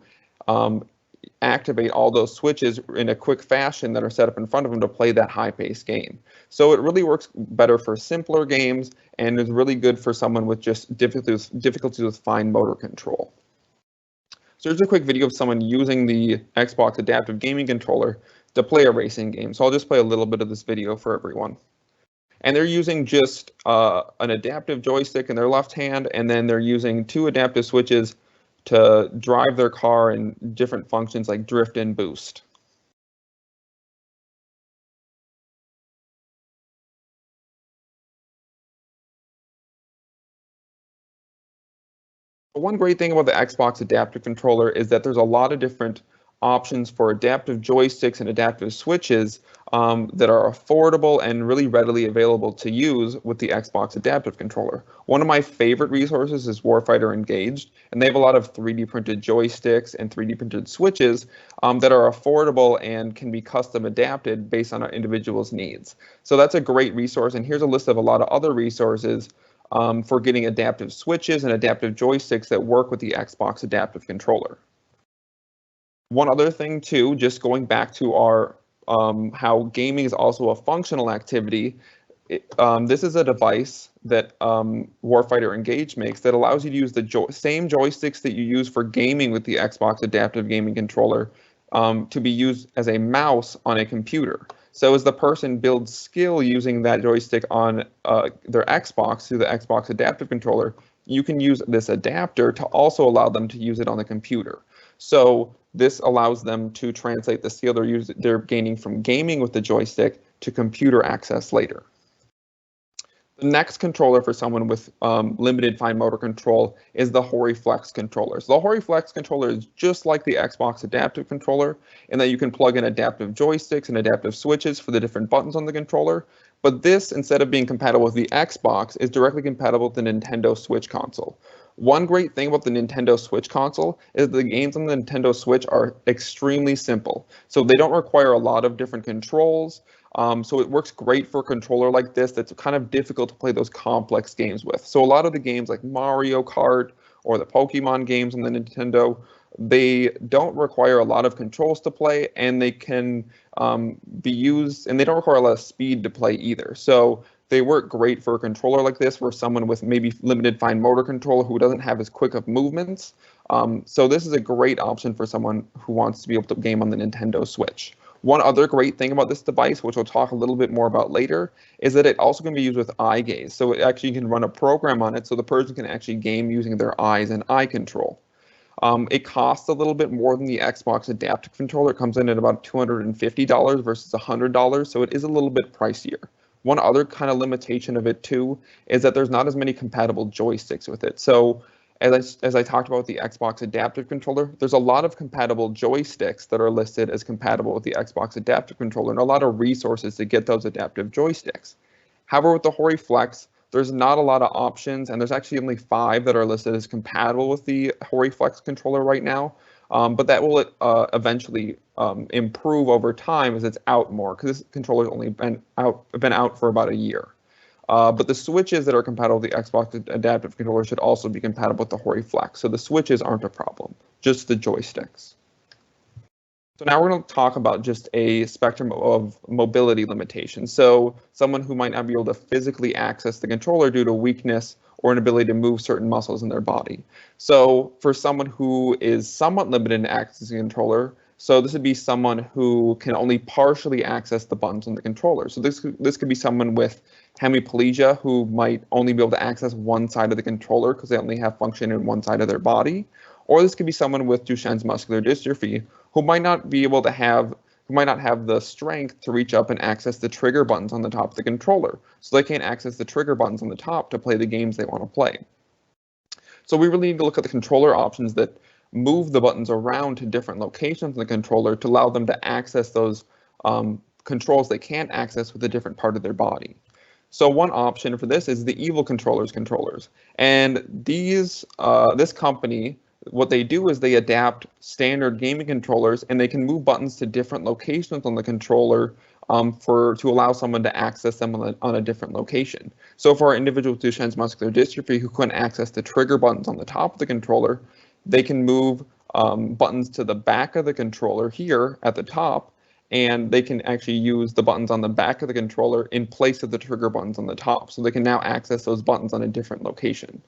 activate all those switches in a quick fashion that are set up in front of them to play that high-paced game. So it really works better for simpler games and is really good for someone with just difficulties with fine motor control. So here's a quick video of someone using the Xbox adaptive gaming controller to play a racing game. So I'll just play a little bit of this video for everyone. And they're using just an adaptive joystick in their left hand, and then they're using 2 adaptive switches to drive their car in different functions like drift and boost. One great thing about the Xbox adaptive controller is that there's a lot of different options for adaptive joysticks and adaptive switches that are affordable and really readily available to use with the Xbox adaptive controller. One of my favorite resources is Warfighter Engaged, and they have a lot of 3D printed joysticks and 3D printed switches that are affordable and can be custom adapted based on an individual's needs. So that's a great resource, and here's a list of a lot of other resources for getting adaptive switches and adaptive joysticks that work with the Xbox adaptive controller. One other thing too, just going back to our how gaming is also a functional activity, this is a device that Warfighter Engage makes that allows you to use the same joysticks that you use for gaming with the Xbox adaptive gaming controller to be used as a mouse on a computer. So as the person builds skill using that joystick on their Xbox through the Xbox adaptive controller, you can use this adapter to also allow them to use it on the computer. So this allows them to translate the skill they're gaining from gaming with the joystick to computer access later. The next controller for someone with limited fine motor control is the Hori Flex controller. So the Hori Flex controller is just like the Xbox adaptive controller in that you can plug in adaptive joysticks and adaptive switches for the different buttons on the controller. But this, instead of being compatible with the Xbox, is directly compatible with the Nintendo Switch console. One great thing about the Nintendo Switch console is the games on the Nintendo Switch are extremely simple. So they don't require a lot of different controls. So it works great for a controller like this that's kind of difficult to play those complex games with. So a lot of the games like Mario Kart or the Pokemon games on the Nintendo, they don't require a lot of controls to play, and they can be used, and they don't require a lot of speed to play either. So they work great for a controller like this for someone with maybe limited fine motor control who doesn't have as quick of movements. So this is a great option for someone who wants to be able to game on the Nintendo Switch. One other great thing about this device, which we'll talk a little bit more about later, is that it also can be used with eye gaze. So it actually can run a program on it so the person can actually game using their eyes and eye control. It costs a little bit more than the Xbox adaptive controller. It comes in at about $250 versus $100, so it is a little bit pricier. One other kind of limitation of it too is that there's not as many compatible joysticks with it. So as I talked about the Xbox adaptive controller, there's a lot of compatible joysticks that are listed as compatible with the Xbox adaptive controller and a lot of resources to get those adaptive joysticks. However, with the Hori Flex, there's not a lot of options, and there's actually only 5 that are listed as compatible with the Hori Flex controller right now. But that will eventually improve over time as it's out more, because this controller's only been out for about a year. But the switches that are compatible with the Xbox adaptive controller should also be compatible with the Hori Flex. So the switches aren't a problem, just the joysticks. So now we're going to talk about just a spectrum of mobility limitations. So someone who might not be able to physically access the controller due to weakness or an ability to move certain muscles in their body. So for someone who is somewhat limited in accessing the controller, so this would be someone who can only partially access the buttons on the controller. So this could be someone with hemiplegia who might only be able to access one side of the controller because they only have function in one side of their body. Or this could be someone with Duchenne's muscular dystrophy who might not have the strength to reach up and access the trigger buttons on the top of the controller. So they can't access the trigger buttons on the top to play the games they want to play. So we really need to look at the controller options that move the buttons around to different locations in the controller to allow them to access those controls they can't access with a different part of their body. So one option for this is the Evil controllers. And this company, what they do is they adapt standard gaming controllers, and they can move buttons to different locations on the controller to allow someone to access them on a different location. So for our individual with Duchenne's muscular dystrophy who couldn't access the trigger buttons on the top of the controller, they can move buttons to the back of the controller here at the top, and they can actually use the buttons on the back of the controller in place of the trigger buttons on the top. So they can now access those buttons on a different location.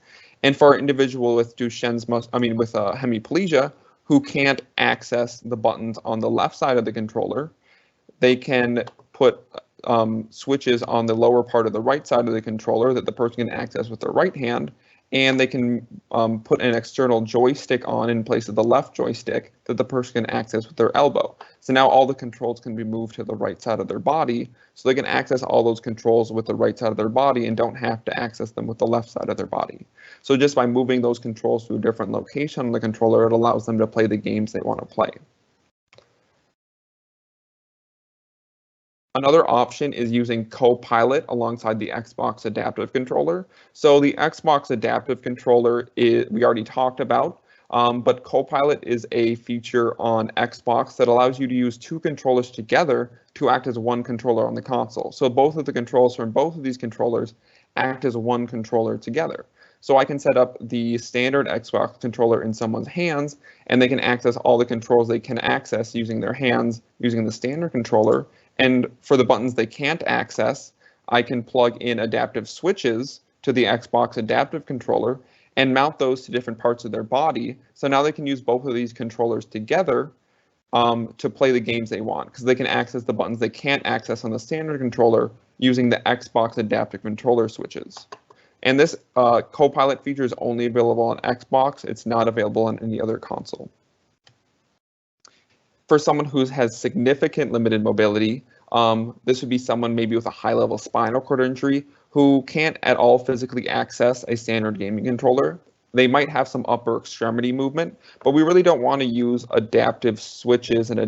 And for an individual with hemiplegia who can't access the buttons on the left side of the controller, they can put switches on the lower part of the right side of the controller that the person can access with their right hand, and they can put an external joystick on in place of the left joystick that the person can access with their elbow. So now all the controls can be moved to the right side of their body, so they can access all those controls with the right side of their body and don't have to access them with the left side of their body. So just by moving those controls to a different location on the controller, it allows them to play the games they want to play. Another option is using Copilot alongside the Xbox adaptive controller. So the Xbox adaptive controller we already talked about, but Copilot is a feature on Xbox that allows you to use 2 controllers together to act as one controller on the console. So both of the controls from both of these controllers act as one controller together. So I can set up the standard Xbox controller in someone's hands, and they can access all the controls they can access using their hands, using the standard controller. And for the buttons they can't access, I can plug in adaptive switches to the Xbox adaptive controller and mount those to different parts of their body. So now they can use both of these controllers together to play the games they want, because they can access the buttons they can't access on the standard controller using the Xbox adaptive controller switches. And this Copilot feature is only available on Xbox. It's not available on any other console. For someone who has significant limited mobility, this would be someone maybe with a high-level spinal cord injury who can't at all physically access a standard gaming controller. They might have some upper extremity movement, but we really don't want to use adaptive switches and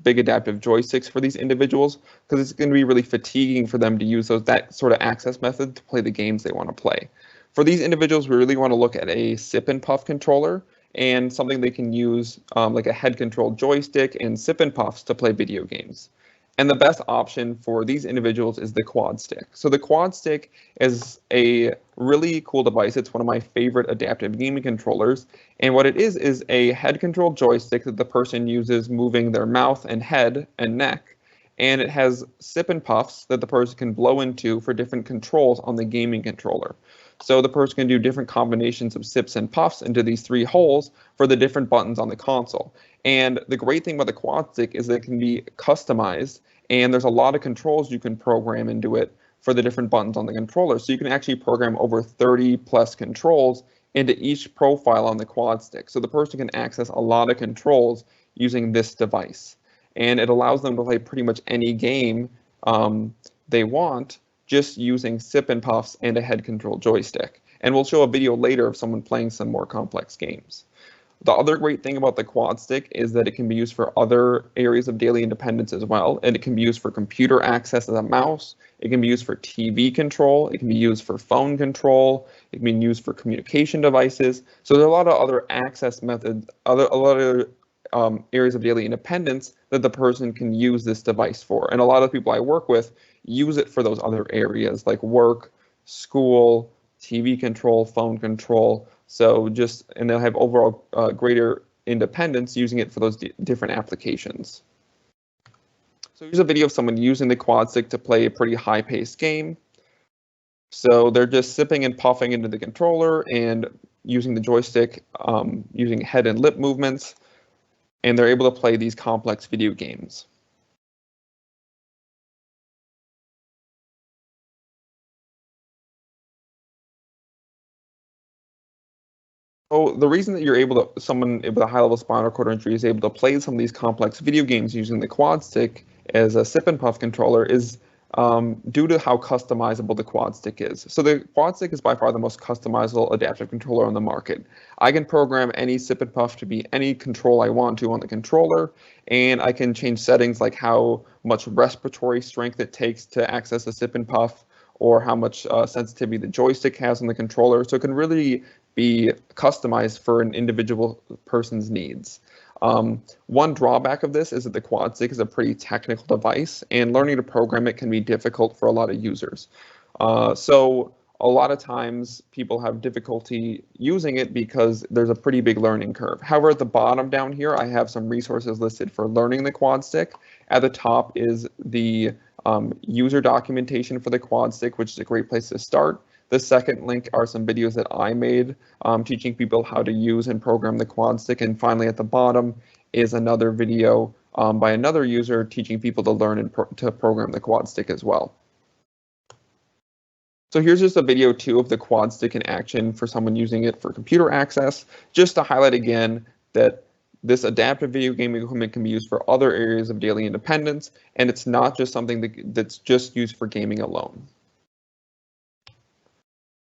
big adaptive joysticks for these individuals, because it's going to be really fatiguing for them to use that sort of access method to play the games they want to play. For these individuals, we really want to look at a sip and puff controller and something they can use like a head-controlled joystick and sip and puffs to play video games. And the best option for these individuals is the quad stick. So the quad stick is a really cool device. It's one of my favorite adaptive gaming controllers. And what it is a head-controlled joystick that the person uses moving their mouth and head and neck. And it has sip and puffs that the person can blow into for different controls on the gaming controller. So the person can do different combinations of sips and puffs into these 3 holes for the different buttons on the console. And the great thing about the quad stick is that it can be customized, and there's a lot of controls you can program into it for the different buttons on the controller. So you can actually program over 30 plus controls into each profile on the quad stick. So the person can access a lot of controls using this device. And it allows them to play pretty much any game they want, just using sip and puffs and a head control joystick. And we'll show a video later of someone playing some more complex games. The other great thing about the quad stick is that it can be used for other areas of daily independence as well. And it can be used for computer access as a mouse. It can be used for TV control. It can be used for phone control. It can be used for communication devices. So there are a lot of other access methods, a lot of areas of daily independence that the person can use this device for. And a lot of people I work with use it for those other areas like work, school, TV control, phone control. So and they'll have overall greater independence using it for those different applications. So here's a video of someone using the quad stick to play a pretty high-paced game. So they're just sipping and puffing into the controller and using the joystick, using head and lip movements, and they're able to play these complex video games. So the reason that someone with a high-level spinal cord injury is able to play some of these complex video games using the quad stick as a sip and puff controller is due to how customizable the quad stick is. So the quad stick is by far the most customizable adaptive controller on the market. I can program any sip and puff to be any control I want to on the controller, and I can change settings like how much respiratory strength it takes to access a sip and puff, or how much sensitivity the joystick has on the controller. So it can really be customized for an individual person's needs. One drawback of this is that the quad stick is a pretty technical device, and learning to program it can be difficult for a lot of users. So a lot of times people have difficulty using it because there's a pretty big learning curve. However, at the bottom down here, I have some resources listed for learning the quad stick. At the top is the user documentation for the quad stick, which is a great place to start. The second link are some videos that I made teaching people how to use and program the quad stick. And finally, at the bottom is another video by another user teaching people to learn and to program the quad stick as well. So here's just a video too of the quad stick in action for someone using it for computer access, just to highlight again that this adaptive video gaming equipment can be used for other areas of daily independence, and it's not just something that's just used for gaming alone.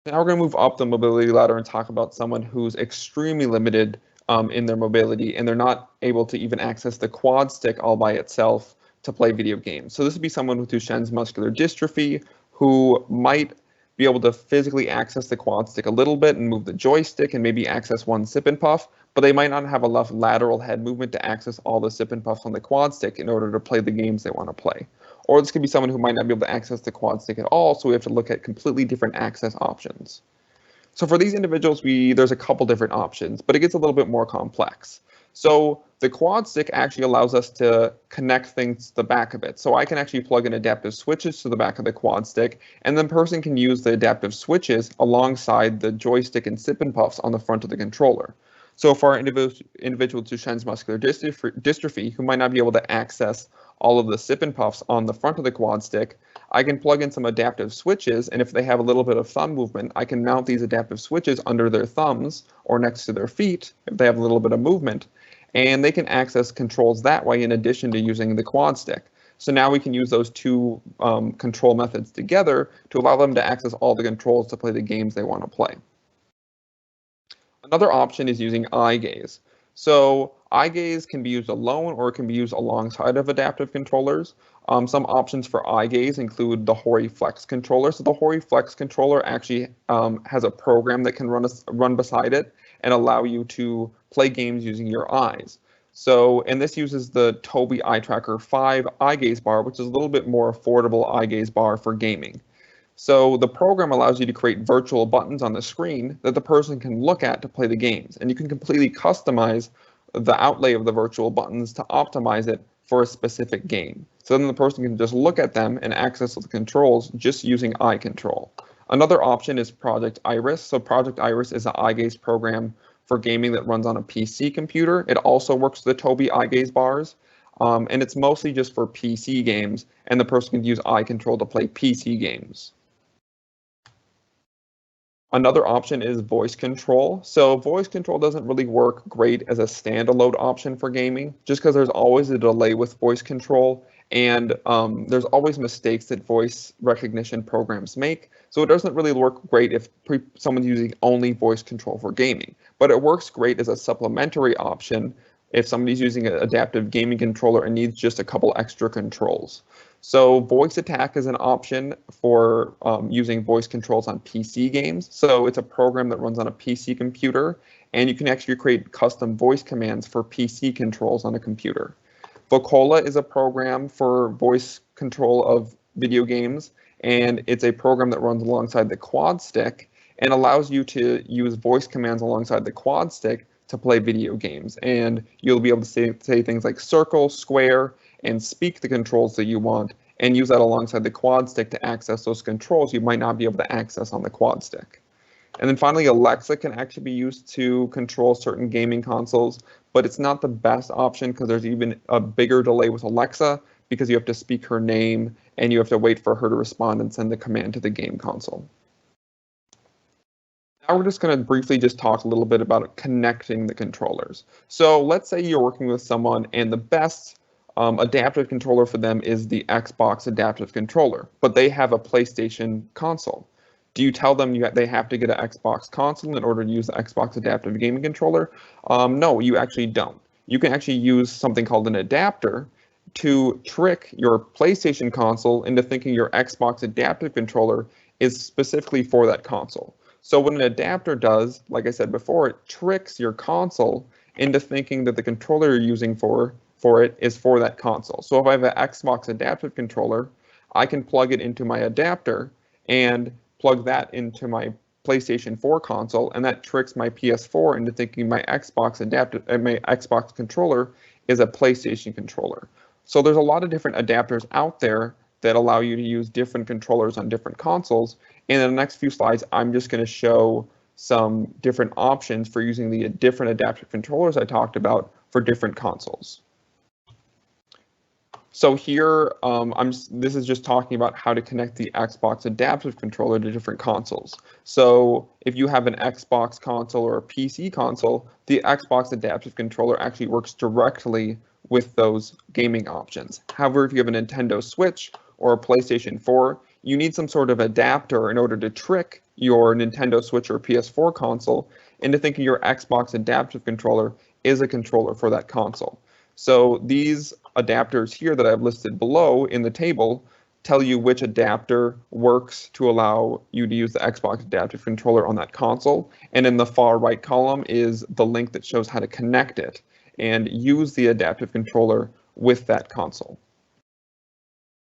Now we're going to move up the mobility ladder and talk about someone who's extremely limited in their mobility, and they're not able to even access the quad stick all by itself to play video games. So this would be someone with Duchenne's muscular dystrophy who might be able to physically access the quad stick a little bit and move the joystick and maybe access one sip and puff, but they might not have enough lateral head movement to access all the sip and puffs on the quad stick in order to play the games they want to play. or this could be someone who might not be able to access the quad stick at all, so we have to look at completely different access options. So for these individuals, there's a couple different options, but it gets a little bit more complex. So the quad stick actually allows us to connect things to the back of it. So I can actually plug in adaptive switches to the back of the quad stick, and the person can use the adaptive switches alongside the joystick and sip and puffs on the front of the controller. So for our individual Duchenne's muscular dystrophy, who might not be able to access all of the sip and puffs on the front of the quad stick, I can plug in some adaptive switches, and if they have a little bit of thumb movement, I can mount these adaptive switches under their thumbs or next to their feet if they have a little bit of movement, and they can access controls that way in addition to using the quad stick. So now we can use those two control methods together to allow them to access all the controls to play the games they want to play. Another option is using eye gaze. So eye gaze can be used alone or it can be used alongside of adaptive controllers. Some options for eye gaze include the Hori Flex controller. So the Hori Flex controller actually has a program that can run beside it and allow you to play games using your eyes. So, and this uses the Tobii Eye Tracker 5 eye gaze bar, which is a little bit more affordable eye gaze bar for gaming. So the program allows you to create virtual buttons on the screen that the person can look at to play the games. And you can completely customize the outlay of the virtual buttons to optimize it for a specific game. So then the person can just look at them and access the controls just using eye control. Another option is Project Iris. So Project Iris is an eye gaze program for gaming that runs on a PC computer. It also works with the Tobii eye gaze bars. And it's mostly just for PC games, and the person can use eye control to play PC games. Another option is voice control. So voice control doesn't really work great as a standalone option for gaming, just because there's always a delay with voice control, and there's always mistakes that voice recognition programs make. So it doesn't really work great if someone's using only voice control for gaming, but it works great as a supplementary option if somebody's using an adaptive gaming controller and needs just a couple extra controls. So voice attack is an option for using voice controls on PC games. So it's a program that runs on a PC computer, and you can actually create custom voice commands for PC controls on a computer. Vocola is a program for voice control of video games, and it's a program that runs alongside the quad stick and allows you to use voice commands alongside the quad stick to play video games. And you'll be able to say things like circle, square, and speak the controls that you want, and use that alongside the quad stick to access those controls you might not be able to access on the quad stick. And then finally, Alexa can actually be used to control certain gaming consoles, but it's not the best option because there's even a bigger delay with Alexa because you have to speak her name and you have to wait for her to respond and send the command to the game console. Now we're just going to briefly just talk a little bit about connecting the controllers. So let's say you're working with someone and the best adaptive controller for them is the Xbox adaptive controller, but they have a PlayStation console. Do you tell them they have to get an Xbox console in order to use the Xbox adaptive gaming controller? No, you actually don't. You can actually use something called an adapter to trick your PlayStation console into thinking your Xbox adaptive controller is specifically for that console. So what an adapter does, like I said before, it tricks your console into thinking that the controller you're using for it is for that console. So if I have an Xbox adaptive controller, I can plug it into my adapter and plug that into my PlayStation 4 console, and that tricks my PS4 into thinking my Xbox controller is a PlayStation controller. So there's a lot of different adapters out there that allow you to use different controllers on different consoles. And in the next few slides, I'm just going to show some different options for using the different adaptive controllers I talked about for different consoles. So here, this is just talking about how to connect the Xbox adaptive controller to different consoles. So if you have an Xbox console or a PC console, the Xbox adaptive controller actually works directly with those gaming options. However, if you have a Nintendo Switch or a PlayStation 4, you need some sort of adapter in order to trick your Nintendo Switch or PS4 console into thinking your Xbox adaptive controller is a controller for that console. So these adapters here that I've listed below in the table tell you which adapter works to allow you to use the Xbox adaptive controller on that console. And in the far right column is the link that shows how to connect it and use the adaptive controller with that console.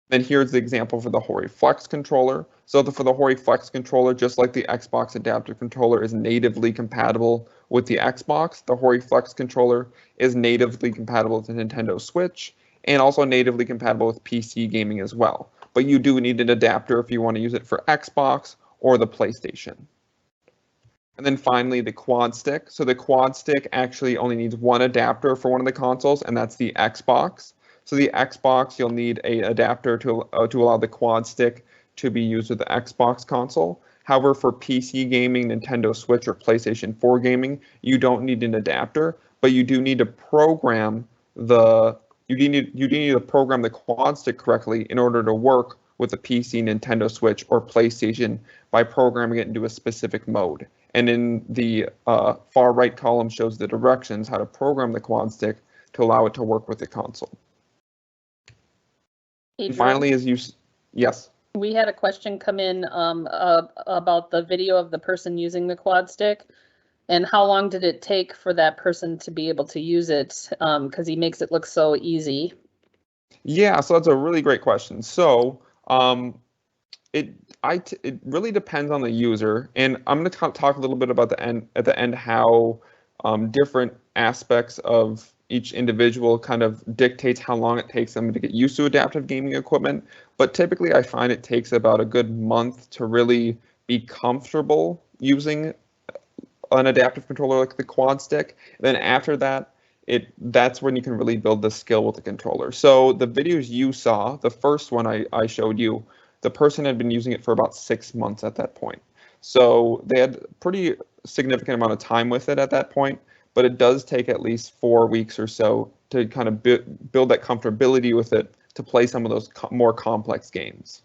Then here's the example for the Hori Flex controller. So for the Hori Flex controller, just like the Xbox adaptive controller is natively compatible with the Xbox, the Hori Flex controller is natively compatible with the Nintendo Switch and also natively compatible with PC gaming as well. But you do need an adapter if you want to use it for Xbox or the PlayStation. And then finally, the quad stick. So the quad stick actually only needs one adapter for one of the consoles, and that's the Xbox. So the Xbox, you'll need an adapter to allow the quad stick to be used with the Xbox console. However, for PC gaming, Nintendo Switch, or PlayStation 4 gaming, you don't need an adapter, but you do need to program the quad stick correctly in order to work with the PC, Nintendo Switch, or PlayStation by programming it into a specific mode. And in the far right column shows the directions how to program the quad stick to allow it to work with the console. Adrian, And finally, yes. We had a question come in about the video of the person using the quad stick, and how long did it take for that person to be able to use it? Because he makes it look so easy. Yeah, so that's a really great question. So it really depends on the user, and I'm going to talk a little bit about at the end how different aspects of each individual kind of dictates how long it takes them to get used to adaptive gaming equipment. But typically, I find it takes about a good month to really be comfortable using an adaptive controller like the quad stick. And then after that, that's when you can really build the skill with the controller. So the videos you saw, the first one I showed you, the person had been using it for about 6 months at that point. So they had a pretty significant amount of time with it at that point, but it does take at least 4 weeks or so to kind of build that comfortability with it to play some of those more complex games.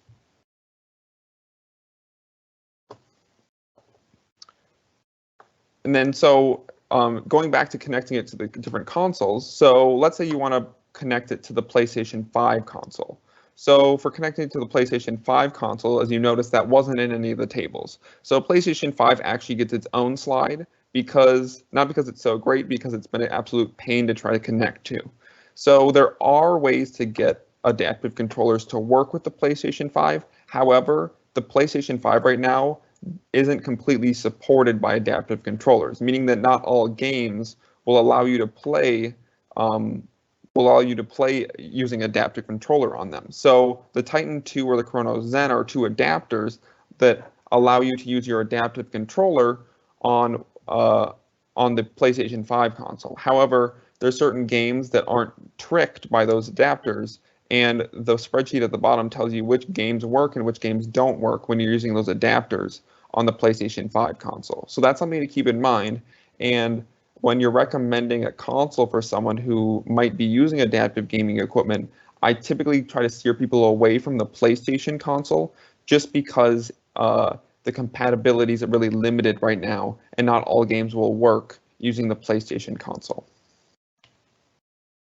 And then so going back to connecting it to the different consoles, so let's say you want to connect it to the PlayStation 5 console. So for connecting it to the PlayStation 5 console, as you noticed, that wasn't in any of the tables. So PlayStation 5 actually gets its own slide not because it's so great, because it's been an absolute pain to try to connect to. So there are ways to get adaptive controllers to work with the PlayStation 5. However, the PlayStation 5 right now isn't completely supported by adaptive controllers, meaning that not all games will allow you to play using adaptive controller on them. So the Titan 2 or the Chrono Zen are two adapters that allow you to use your adaptive controller on the PlayStation 5 console. However, there's certain games that aren't tricked by those adapters, and the spreadsheet at the bottom tells you which games work and which games don't work when you're using those adapters on the PlayStation 5 console. So that's something to keep in mind. And when you're recommending a console for someone who might be using adaptive gaming equipment, I typically try to steer people away from the PlayStation console just because the compatibility is really limited right now, and not all games will work using the PlayStation console.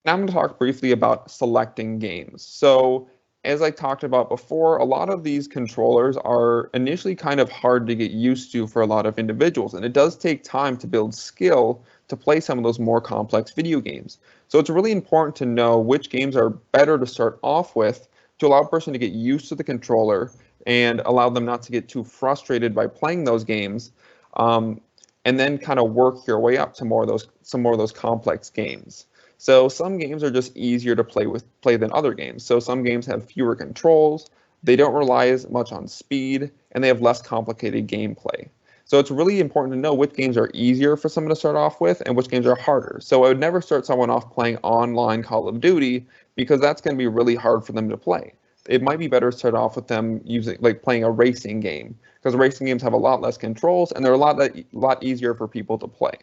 Now I'm going to talk briefly about selecting games. So as I talked about before, a lot of these controllers are initially kind of hard to get used to for a lot of individuals, and it does take time to build skill to play some of those more complex video games. So it's really important to know which games are better to start off with to allow a person to get used to the controller and allow them not to get too frustrated by playing those games, and then kind of work your way up to some more of those complex games. So some games are just easier to play than other games. So some games have fewer controls, they don't rely as much on speed, and they have less complicated gameplay. So it's really important to know which games are easier for someone to start off with and which games are harder. So I would never start someone off playing online Call of Duty, because that's going to be really hard for them to play. It might be better to start off with them playing a racing game, because racing games have a lot less controls and they're a lot easier for people to play.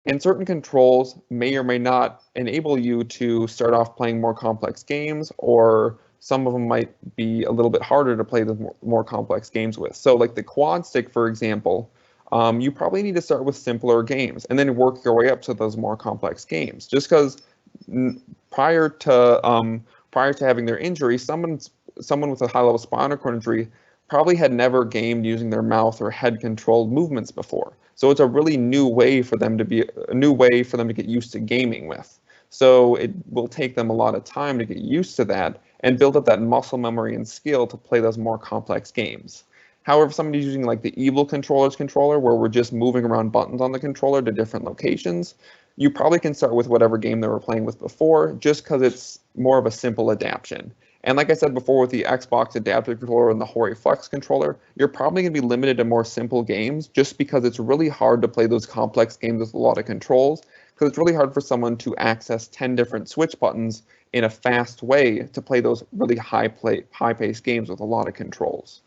And certain controls may or may not enable you to start off playing more complex games, or some of them might be a little bit harder to play the more complex games with. So like the quad stick, for example, you probably need to start with simpler games and then work your way up to those more complex games. Just because prior to having their injury, someone with a high-level spinal cord injury probably had never gamed using their mouth or head-controlled movements before. So it's a really new way for them to get used to gaming with. So it will take them a lot of time to get used to that, and build up that muscle memory and skill to play those more complex games. However, if somebody's using like the Evil Controller's controller, where we're just moving around buttons on the controller to different locations, you probably can start with whatever game they were playing with before, just because it's more of a simple adaptation. And like I said before, with the Xbox Adaptive Controller and the Hori Flex controller, you're probably going to be limited to more simple games, just because it's really hard to play those complex games with a lot of controls, because it's really hard for someone to access 10 different switch buttons in a fast way to play those really high-paced games with a lot of controls.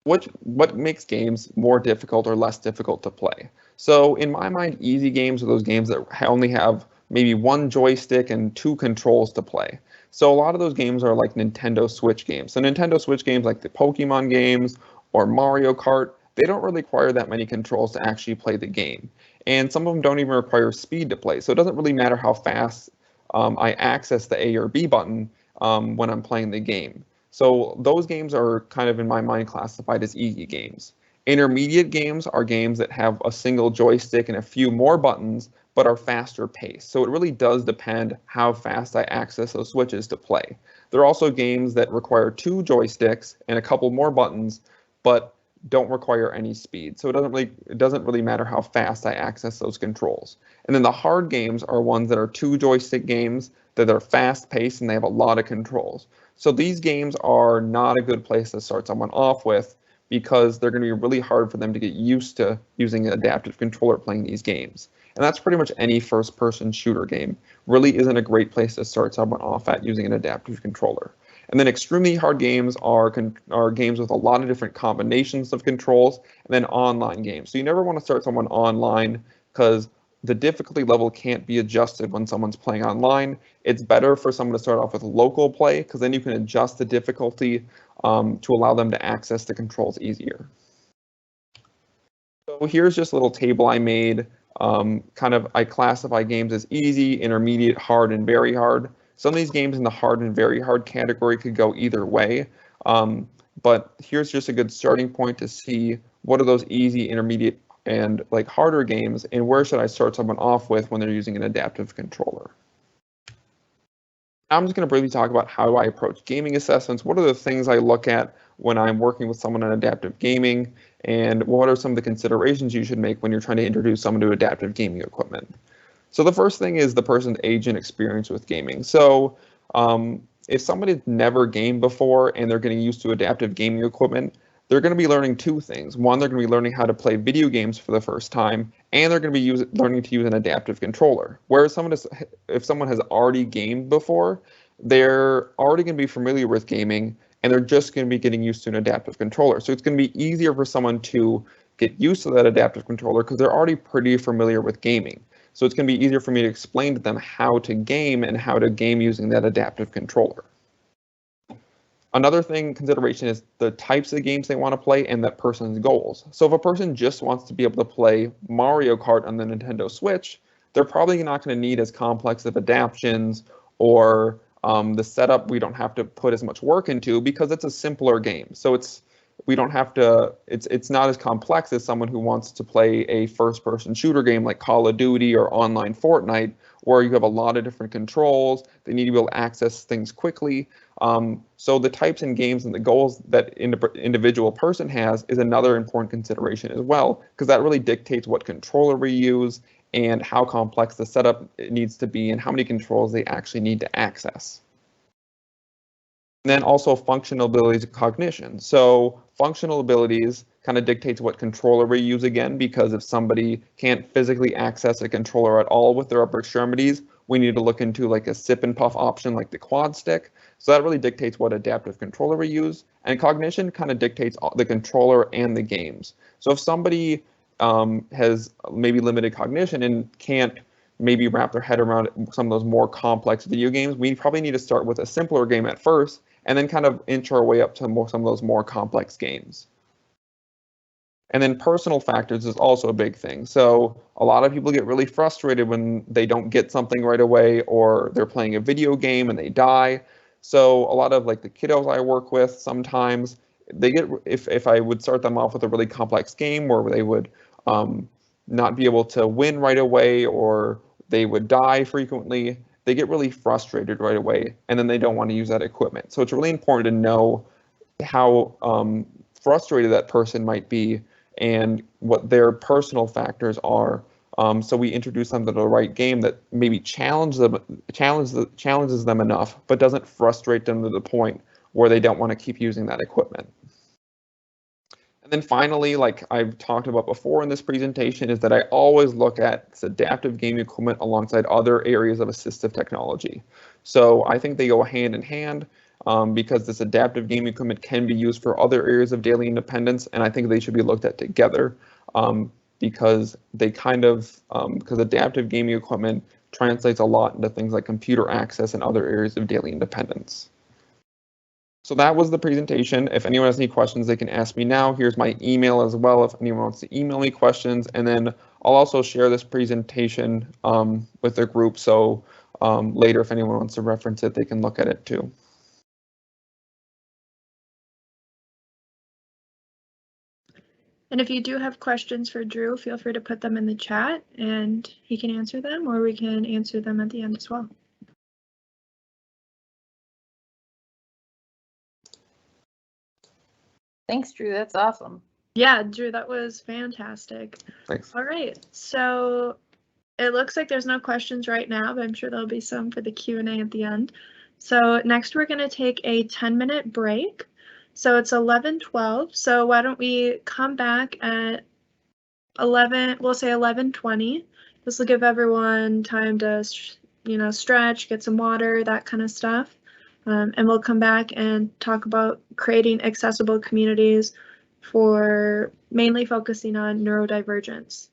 What makes games more difficult or less difficult to play? So in my mind, easy games are those games that only have maybe one joystick and 2 controls to play. So a lot of those games are like Nintendo Switch games. So Nintendo Switch games like the Pokemon games or Mario Kart, they don't really require that many controls to actually play the game. And some of them don't even require speed to play. So it doesn't really matter how fast I access the A or B button when I'm playing the game. So those games are kind of, in my mind, classified as easy games. Intermediate games are games that have a single joystick and a few more buttons, but are faster paced. So it really does depend how fast I access those switches to play. There are also games that require 2 joysticks and a couple more buttons, but don't require any speed. So it doesn't really matter how fast I access those controls. And then the hard games are ones that are 2 joystick games that are fast paced and they have a lot of controls. So these games are not a good place to start someone off with, because they're going to be really hard for them to get used to using an adaptive controller playing these games. And that's pretty much any first-person shooter game. Really isn't a great place to start someone off at using an adaptive controller. And then extremely hard games are games with a lot of different combinations of controls, and then online games. So you never want to start someone online, because the difficulty level can't be adjusted when someone's playing online. It's better for someone to start off with local play, because then you can adjust the difficulty to allow them to access the controls easier. So here's just a little table I made. I classify games as easy, intermediate, hard, and very hard. Some of these games in the hard and very hard category could go either way. But here's just a good starting point to see what are those easy, intermediate, and like harder games, and where should I start someone off with when they're using an adaptive controller. I'm just going to briefly talk about how I approach gaming assessments. What are the things I look at when I'm working with someone in adaptive gaming, and what are some of the considerations you should make when you're trying to introduce someone to adaptive gaming equipment. So the first thing is the person's age and experience with gaming. So if somebody's never gamed before and they're getting used to adaptive gaming equipment, they're going to be learning 2 things. One, they're going to be learning how to play video games for the first time, and they're going to be learning to use an adaptive controller. Whereas if someone has already gamed before, they're already going to be familiar with gaming, and they're just going to be getting used to an adaptive controller. So it's going to be easier for someone to get used to that adaptive controller because they're already pretty familiar with gaming. So it's going to be easier for me to explain to them how to game and how to game using that adaptive controller. Another consideration is the types of games they want to play and that person's goals. So if a person just wants to be able to play Mario Kart on the Nintendo Switch, they're probably not going to need as complex of adaptations or the setup we don't have to put as much work into, because it's a simpler game. So it's not as complex as someone who wants to play a first-person shooter game like Call of Duty or online Fortnite, where you have a lot of different controls. They need to be able to access things quickly. So the types and games and the goals that individual person has is another important consideration as well, because that really dictates what controller we use and how complex the setup needs to be and how many controls they actually need to access. And then also functional abilities and cognition. So functional abilities kind of dictates what controller we use again, because if somebody can't physically access a controller at all with their upper extremities, we need to look into like a sip and puff option like the quad stick. So that really dictates what adaptive controller we use. And cognition kind of dictates the controller and the games. So if somebody has maybe limited cognition and can't maybe wrap their head around some of those more complex video games, we probably need to start with a simpler game at first and then kind of inch our way up to some of those more complex games. And then personal factors is also a big thing. So a lot of people get really frustrated when they don't get something right away, or they're playing a video game and they die. So a lot of like the kiddos I work with, sometimes they get, if I would start them off with a really complex game where they would not be able to win right away, or they would die frequently, they get really frustrated right away, and then they don't want to use that equipment. So it's really important to know how frustrated that person might be and what their personal factors are. So we introduce them to the right game that maybe challenges them enough, but doesn't frustrate them to the point where they don't want to keep using that equipment. And then finally, like I've talked about before in this presentation, is that I always look at this adaptive game equipment alongside other areas of assistive technology. So I think they go hand in hand because this adaptive game equipment can be used for other areas of daily independence, and I think they should be looked at together because they because adaptive gaming equipment translates a lot into things like computer access and other areas of daily independence. So that was the presentation. If anyone has any questions, they can ask me now. Here's my email as well if anyone wants to email me questions. And then I'll also share this presentation with the group. So later, if anyone wants to reference it, they can look at it too. And if you do have questions for Drew, feel free to put them in the chat and he can answer them, or we can answer them at the end as well. Thanks, Drew. That's awesome. Yeah, Drew, that was fantastic. Thanks. All right, so it looks like there's no questions right now, but I'm sure there'll be some for the Q&A at the end. So next we're going to take a 10-minute break. So it's 11:12. So why don't we come back at 11, we'll say 11:20. This will give everyone time to, stretch, get some water, that kind of stuff. And we'll come back and talk about creating accessible communities for mainly focusing on neurodivergence.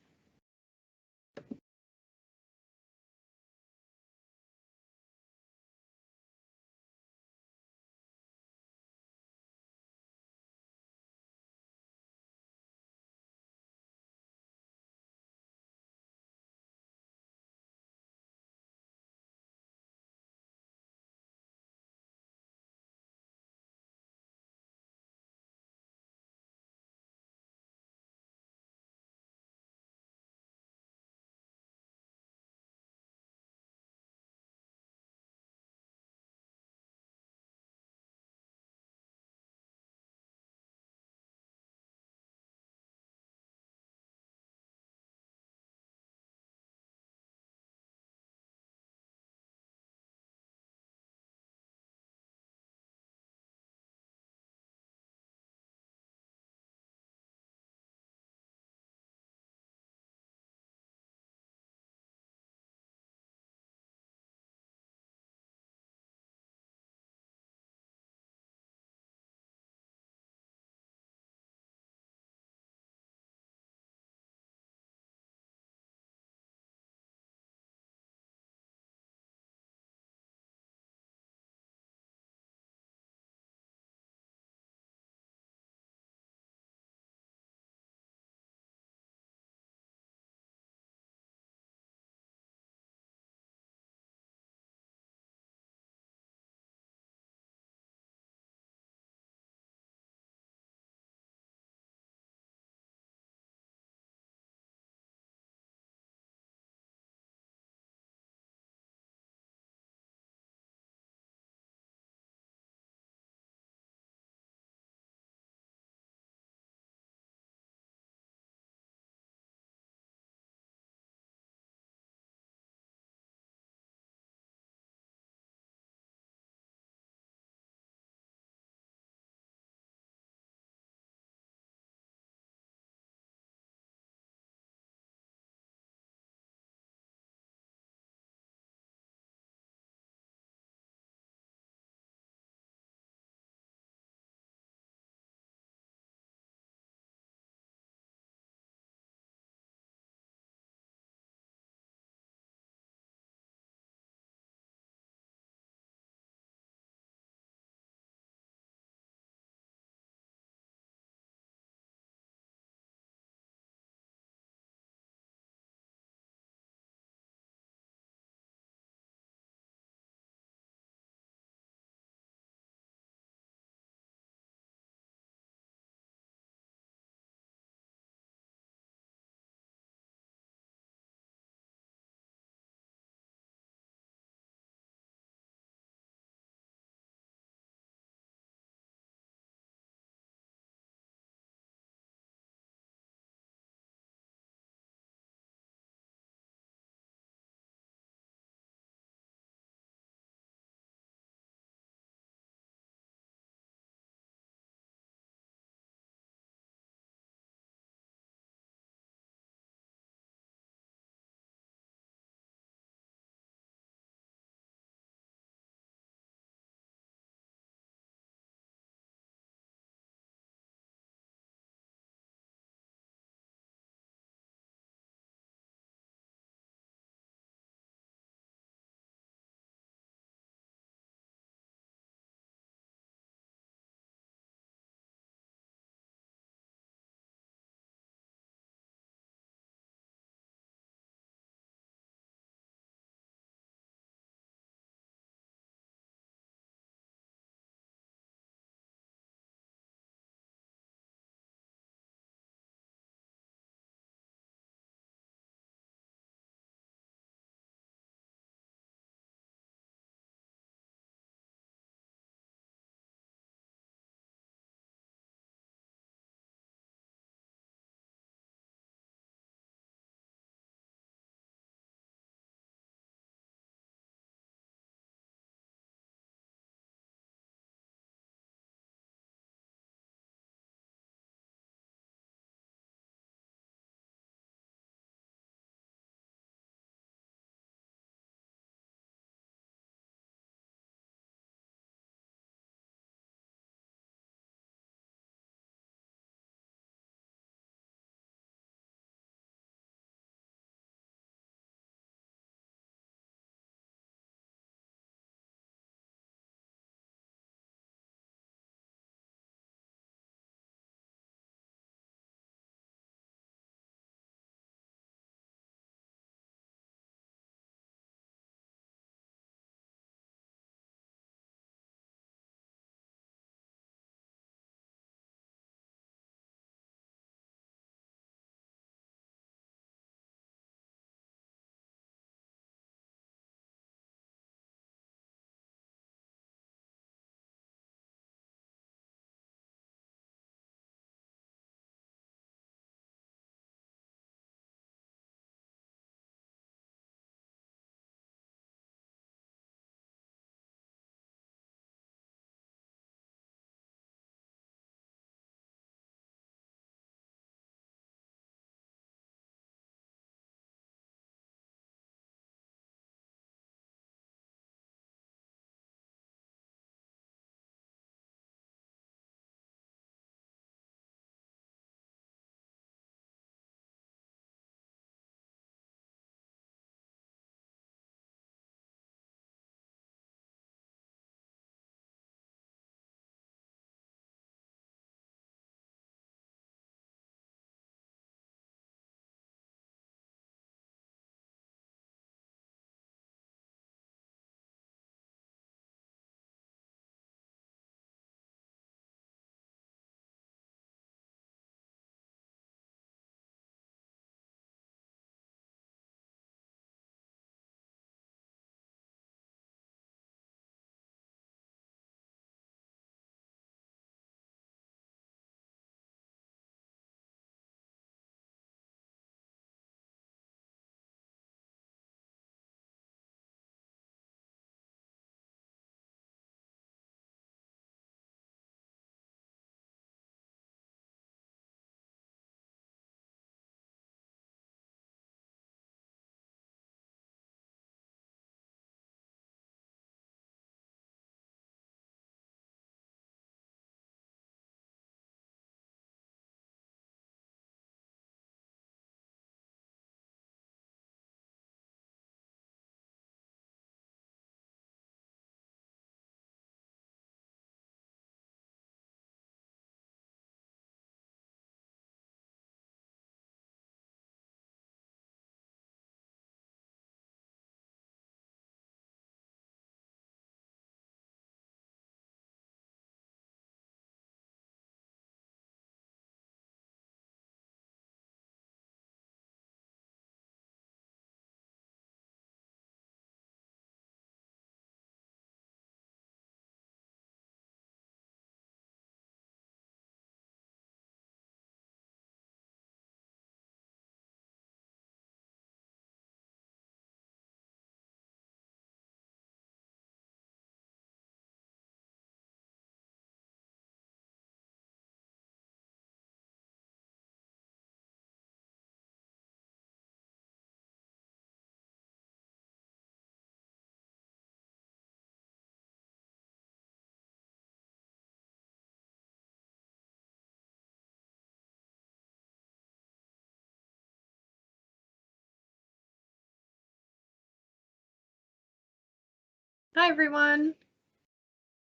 Hi, everyone.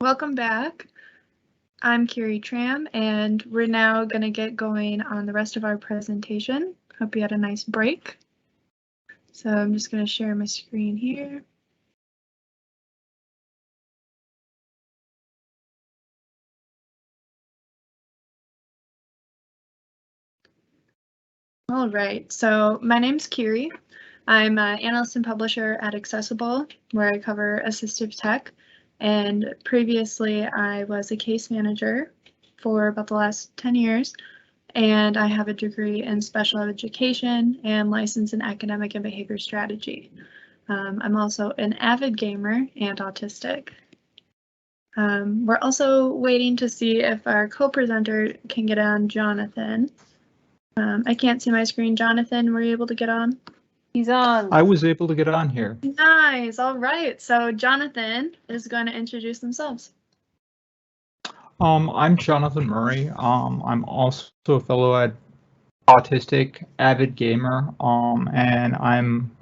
Welcome back. I'm Kiri Tram, and we're now going to get going on the rest of our presentation. Hope you had a nice break. So I'm just going to share my screen here. All right, so my name's Kiri. I'm an analyst and publisher at Accessible, where I cover assistive tech. And previously, I was a case manager for about the last 10 years. And I have a degree in special education and license in academic and behavior strategy. I'm also an avid gamer and autistic. We're also waiting to see if our co-presenter can get on, Jonathan. I can't see my screen. Jonathan, were you able to get on? He's on. I was able to get on here. Nice. All right. So Jonathan is going to introduce themselves. I'm Jonathan Murray. I'm also a fellow autistic avid gamer, and I'm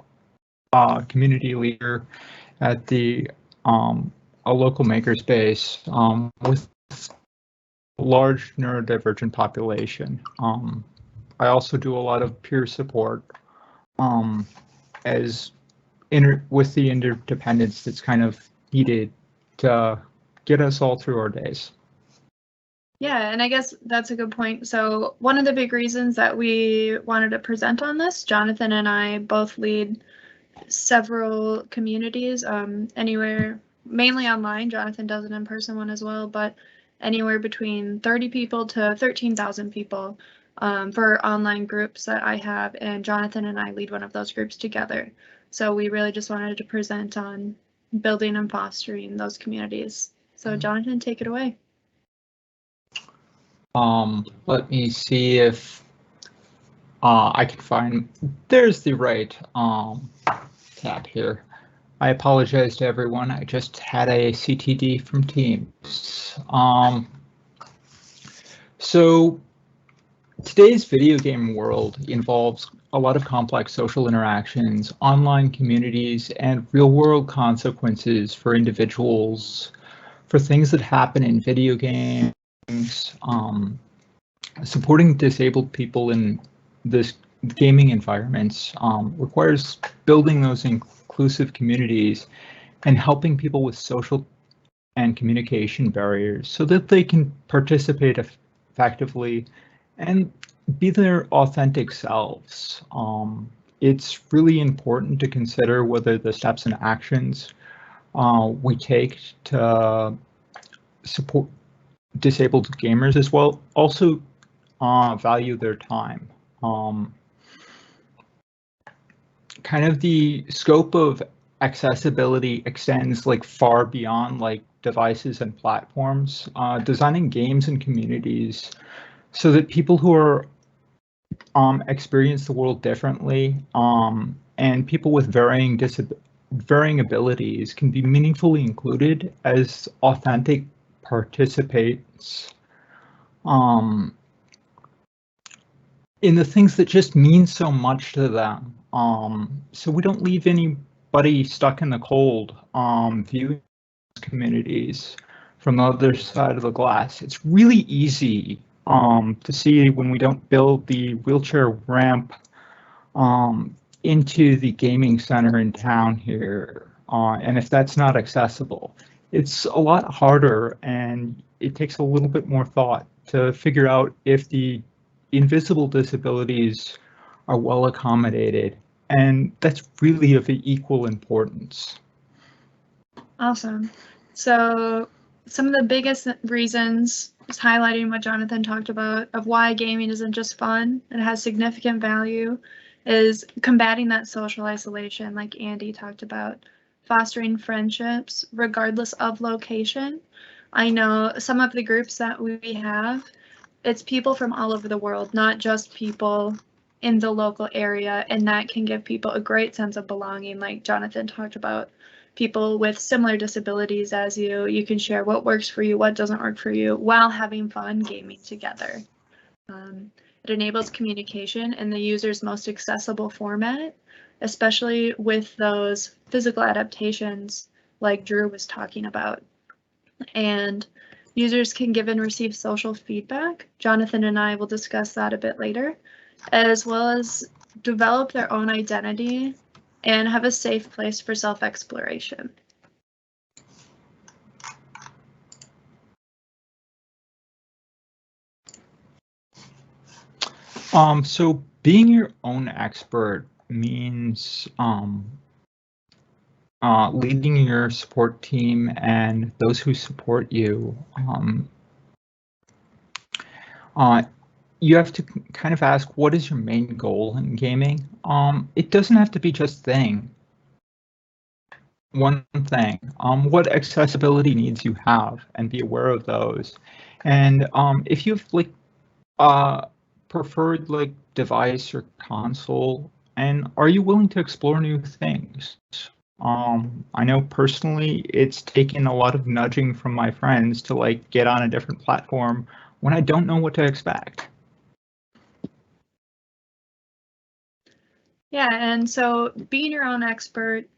a community leader at a local makerspace with a large neurodivergent population. I also do a lot of peer support with the interdependence that's kind of needed to get us all through our days. Yeah, and I guess that's a good point. So one of the big reasons that we wanted to present on this, Jonathan and I both lead several communities, anywhere, mainly online. Jonathan does an in-person one as well, but anywhere between 30 people to 13,000 people for online groups that I have, and Jonathan and I lead one of those groups together. So we really just wanted to present on building and fostering those communities. So Jonathan, take it away. Let me see if I can find, there's the right tab here. I apologize to everyone. I just had a CTD from Teams. So today's video game world involves a lot of complex social interactions, online communities, and real-world consequences for individuals for things that happen in video games. Supporting disabled people in this gaming environments requires building those inclusive communities and helping people with social and communication barriers so that they can participate effectively and be their authentic selves. It's really important to consider whether the steps and actions we take to support disabled gamers as well also value their time. Kind of the scope of accessibility extends like far beyond like devices and platforms. Designing games and communities so that people who are experience the world differently and people with varying abilities can be meaningfully included as authentic participants in the things that just mean so much to them. So we don't leave anybody stuck in the cold viewing communities from the other side of the glass. It's really easy to see when we don't build the wheelchair ramp into the gaming center in town here. And if that's not accessible, it's a lot harder and it takes a little bit more thought to figure out if the invisible disabilities are well accommodated. And that's really of equal importance. Awesome. So some of the biggest reasons, is highlighting what Jonathan talked about, of why gaming isn't just fun, it has significant value, is combating that social isolation like Andy talked about, fostering friendships regardless of location. I know some of the groups that we have, it's people from all over the world, not just people in the local area, and that can give people a great sense of belonging, like Jonathan talked about. People with similar disabilities as you can share what works for you, what doesn't work for you, while having fun gaming together. It enables communication in the user's most accessible format, especially with those physical adaptations like Drew was talking about. And users can give and receive social feedback. Jonathan and I will discuss that a bit later, as well as develop their own identity and have a safe place for self-exploration. So being your own expert means leading your support team and those who support you. You have to kind of ask, what is your main goal in gaming? It doesn't have to be just one thing. What accessibility needs you have, and be aware of those. And if you've like preferred like device or console, and are you willing to explore new things? I know personally it's taken a lot of nudging from my friends to like get on a different platform when I don't know what to expect. Yeah, and so being your own expert,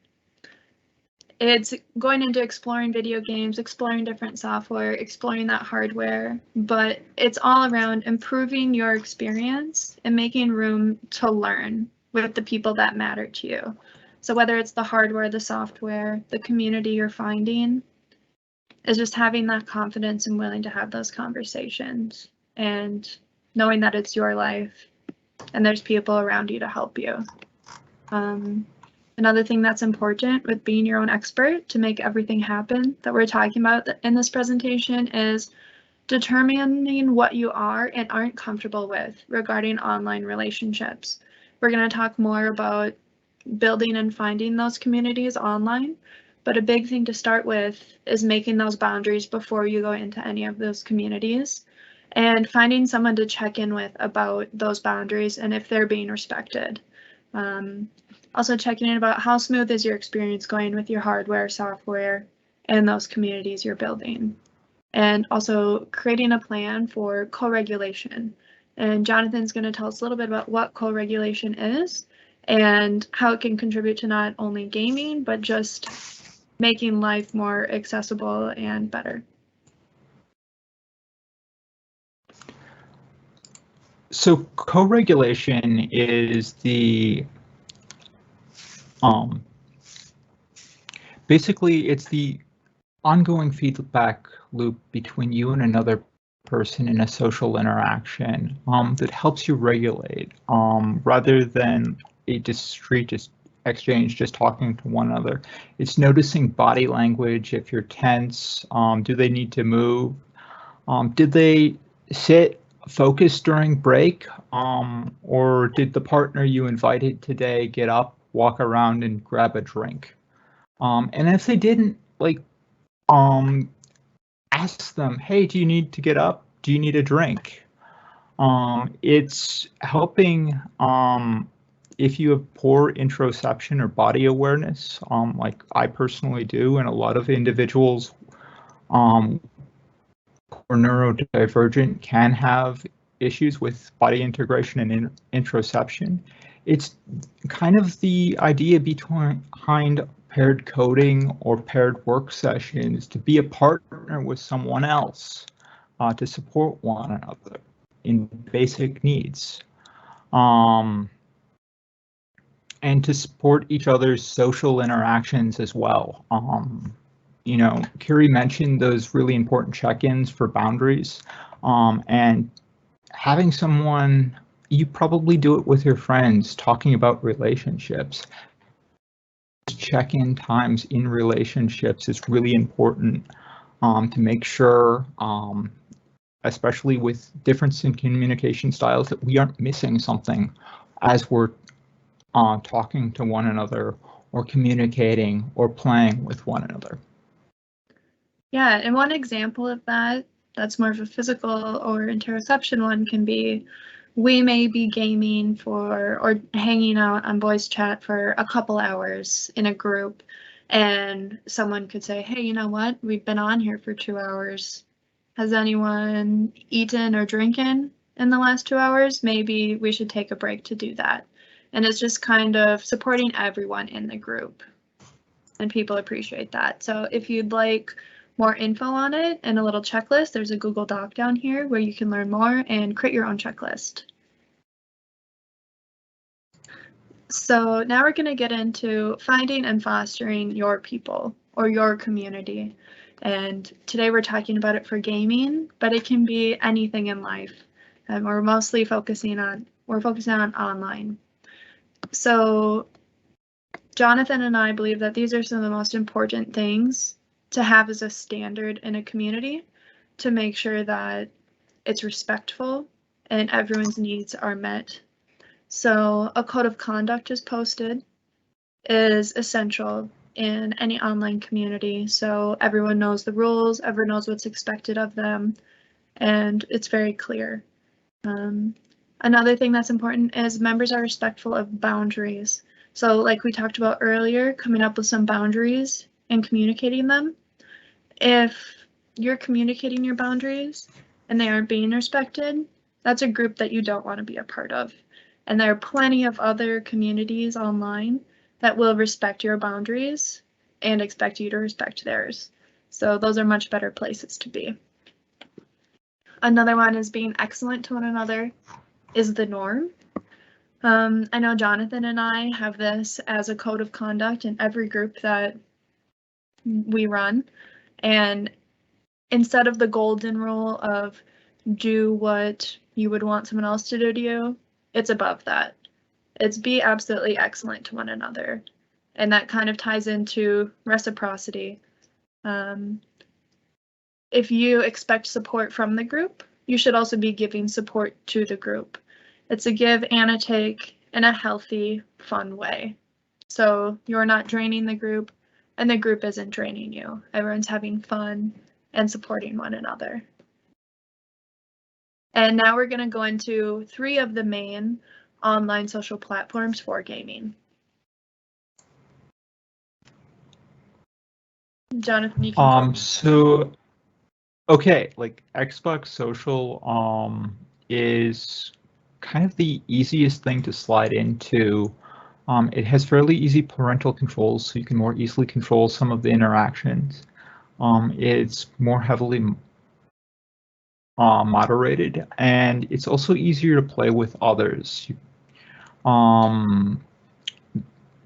it's going into exploring video games, exploring different software, exploring that hardware, but it's all around improving your experience and making room to learn with the people that matter to you. So whether it's the hardware, the software, the community you're finding, is just having that confidence and willing to have those conversations and knowing that it's your life and there's people around you to help you. Another thing that's important with being your own expert to make everything happen that we're talking about in this presentation is determining what you are and aren't comfortable with regarding online relationships. We're going to talk more about building and finding those communities online, but a big thing to start with is making those boundaries before you go into any of those communities and finding someone to check in with about those boundaries and if they're being respected. Also checking in about how smooth is your experience going with your hardware, software, and those communities you're building. And also creating a plan for co-regulation. And Jonathan's going to tell us a little bit about what co-regulation is and how it can contribute to not only gaming, but just making life more accessible and better. So co-regulation is the basically it's the ongoing feedback loop between you and another person in a social interaction that helps you regulate rather than a discrete exchange just talking to one another. It's noticing body language, if you're tense, do they need to move, did they sit focused during break, or did the partner you invited today get up, walk around and grab a drink? And if they didn't, like ask them, hey, do you need to get up? Do you need a drink? It's helping if you have poor interoception or body awareness, like I personally do, and a lot of individuals who are neurodivergent can have issues with body integration and interoception. It's kind of the idea behind paired coding or paired work sessions to be a partner with someone else to support one another in basic needs. And to support each other's social interactions as well. You know, Kiri mentioned those really important check-ins for boundaries, and having someone, you probably do it with your friends, talking about relationships. Check-in times in relationships is really important to make sure, especially with difference in communication styles, that we aren't missing something as we're talking to one another or communicating or playing with one another. Yeah, and one example of that that's more of a physical or interoception one can be we may be gaming for or hanging out on voice chat for a couple hours in a group, and someone could say, hey, you know what, we've been on here for 2 hours. Has anyone eaten or drinking in the last 2 hours? Maybe we should take a break to do that. And it's just kind of supporting everyone in the group. and people appreciate that. So if you'd like more info on it and a little checklist, there's a Google Doc down here where you can learn more and create your own checklist. So now we're going to get into finding and fostering your people or your community. And today we're talking about it for gaming, but it can be anything in life. And we're mostly focusing on online. So Jonathan and I believe that these are some of the most important things to have as a standard in a community to make sure that it's respectful and everyone's needs are met. So a code of conduct is posted, is essential in any online community. So everyone knows the rules, everyone knows what's expected of them, and it's very clear. Another thing that's important is members are respectful of boundaries. So like we talked about earlier, coming up with some boundaries and communicating them. If you're communicating your boundaries and they aren't being respected, that's a group that you don't want to be a part of. And there are plenty of other communities online that will respect your boundaries and expect you to respect theirs. So those are much better places to be. Another one is being excellent to one another is the norm. I know Jonathan and I have this as a code of conduct in every group that we run. And instead of the golden rule of do what you would want someone else to do to you, it's above that. It's be absolutely excellent to one another. And that kind of ties into reciprocity. If you expect support from the group, you should also be giving support to the group. It's a give and a take in a healthy, fun way. So you're not draining the group and the group isn't draining you. Everyone's having fun and supporting one another. And now we're going to go into 3 of the main online social platforms for gaming. Jonathan, you can so okay, like Xbox Social is kind of the easiest thing to slide into. It has fairly easy parental controls, so you can more easily control some of the interactions. It's more heavily moderated, and it's also easier to play with others.